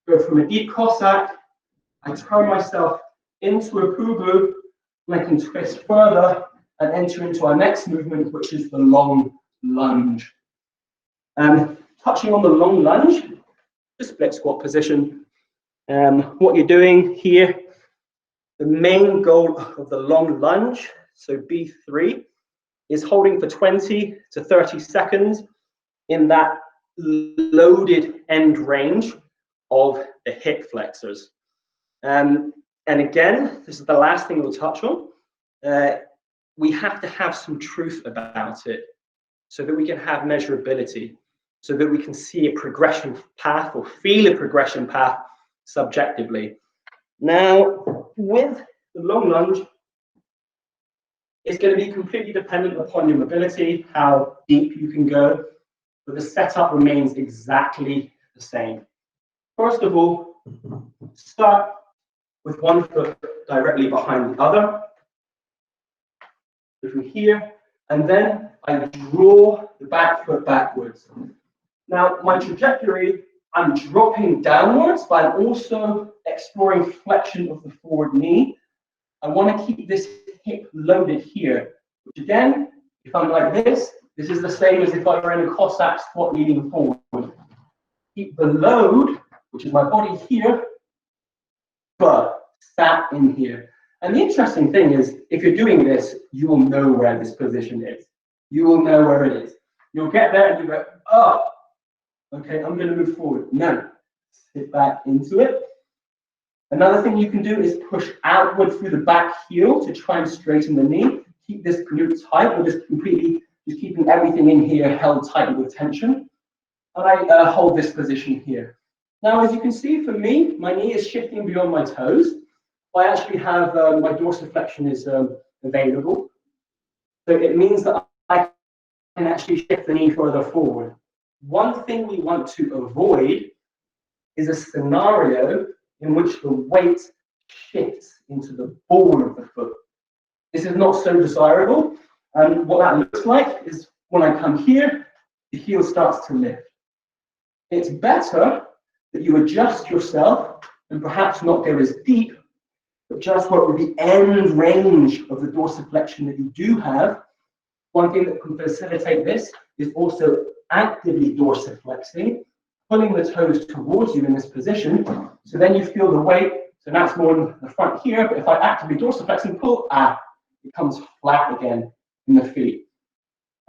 go from a deep Cossack, I turn myself into a Pubu, and I can twist further and enter into our next movement, which is the long lunge. Touching on the long lunge, the split squat position. What you're doing here, the main goal of the long lunge, so B3, is holding for 20 to 30 seconds in that loaded end range of the hip flexors. And again, this is the last thing we'll touch on. We have to have some truth about it so that we can have measurability, so that we can see a progression path or feel a progression path subjectively. Now, with the long lunge, it's going to be completely dependent upon your mobility, how deep you can go, but the setup remains exactly the same. First of all, start with one foot directly behind the other, from here, and then I draw the back foot backwards. Now, my trajectory, I'm dropping downwards, but I'm also exploring flexion of the forward knee. I want to keep this hip loaded here, which again, if I'm like this is the same as if I were in a Cossack squat leaning forward. Keep the load, which is my body here, but sat in here. And the interesting thing is, if you're doing this, you will know where this position is. You will know where it is. You'll get there and you go, oh, okay, I'm going to move forward. No, sit back into it. Another thing you can do is push outward through the back heel to try and straighten the knee. Keep this glute tight. We're just keeping everything in here held tightly with tension. And I hold this position here. Now, as you can see, for me, my knee is shifting beyond my toes. I actually have my dorsiflexion is available. So it means that I can actually shift the knee further forward. One thing we want to avoid is a scenario in which the weight shifts into the ball of the foot. This is not so desirable. And what that looks like is when I come here, the heel starts to lift. It's better that you adjust yourself and perhaps not go as deep, but just work with the end range of the dorsiflexion that you do have. One thing that can facilitate this is also actively dorsiflexing, pulling the toes towards you in this position. So then you feel the weight. So that's more in the front here, but if I actively dorsiflex and pull, it comes flat again in the feet.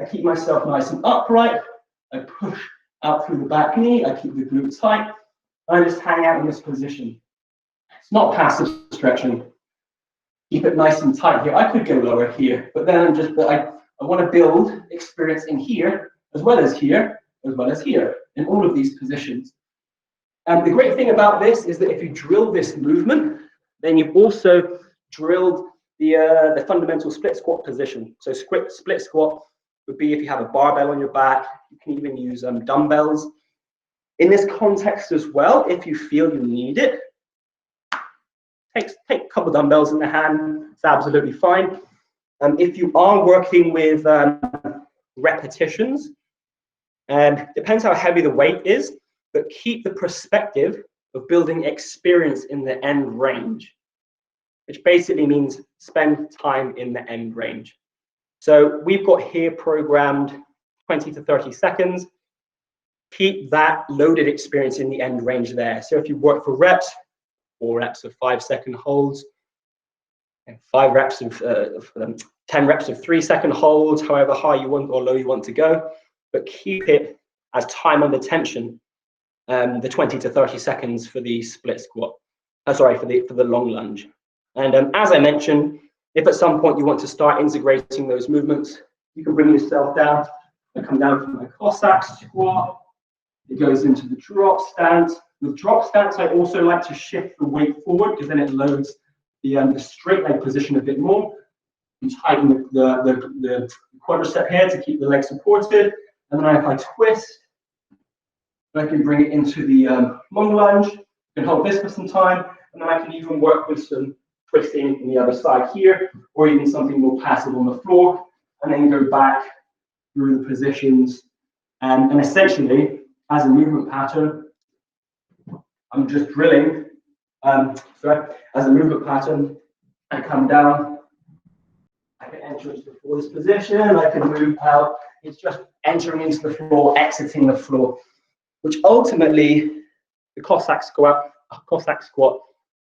I keep myself nice and upright. I push out through the back knee. I keep the glute tight. I just hang out in this position. It's not passive stretching. Keep it nice and tight here. I could go lower here, but then I want to build experience in here, as well as here, as well as here, in all of these positions. And the great thing about this is that if you drill this movement, then you've also drilled the fundamental split squat position. So split squat would be if you have a barbell on your back. You can even use dumbbells. In this context as well, if you feel you need it, take a couple dumbbells in the hand. It's absolutely fine. If you are working with repetitions, depends how heavy the weight is, but keep the perspective of building experience in the end range, which basically means spend time in the end range. So we've got here programmed 20 to 30 seconds. Keep that loaded experience in the end range there. So if you work for reps, 4 reps of 5-second holds, and 5 reps of 10 reps of 3-second holds, however high you want or low you want to go, but keep it as time under tension, the 20 to 30 seconds for the split squat. For the long lunge. And as I mentioned, if at some point you want to start integrating those movements, you can bring yourself down. I come down from my Cossack Squat. It goes into the drop stance. With drop stance, I also like to shift the weight forward because then it loads the straight leg position a bit more. You tighten the quadricep here to keep the leg supported. And then if I twist, I can bring it into the long lunge. I can hold this for some time. And then I can even work with some twisting on the other side here, or even something more passive on the floor, and then go back through the positions. And essentially, as a movement pattern, I'm just drilling. As a movement pattern, I come down, I can enter into the floor this position, I can move out. It's just entering into the floor, exiting the floor, which ultimately the Cossack Squat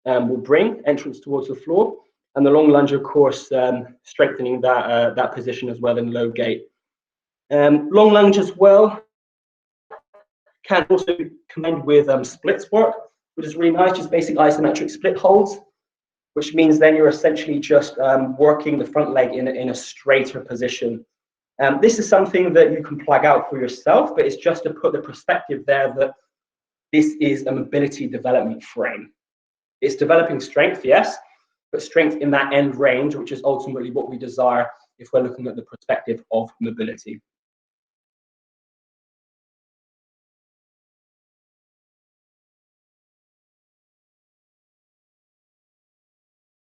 will bring entrance towards the floor, and the long lunge, of course, strengthening that position as well in low gait. Long lunge as well can also be combined with splits work, which is really nice, just basic isometric split holds, which means then you're essentially just working the front leg in a straighter position. This is something that you can plug out for yourself, but it's just to put the perspective there that this is a mobility development frame. It's developing strength, yes, but strength in that end range, which is ultimately what we desire if we're looking at the perspective of mobility.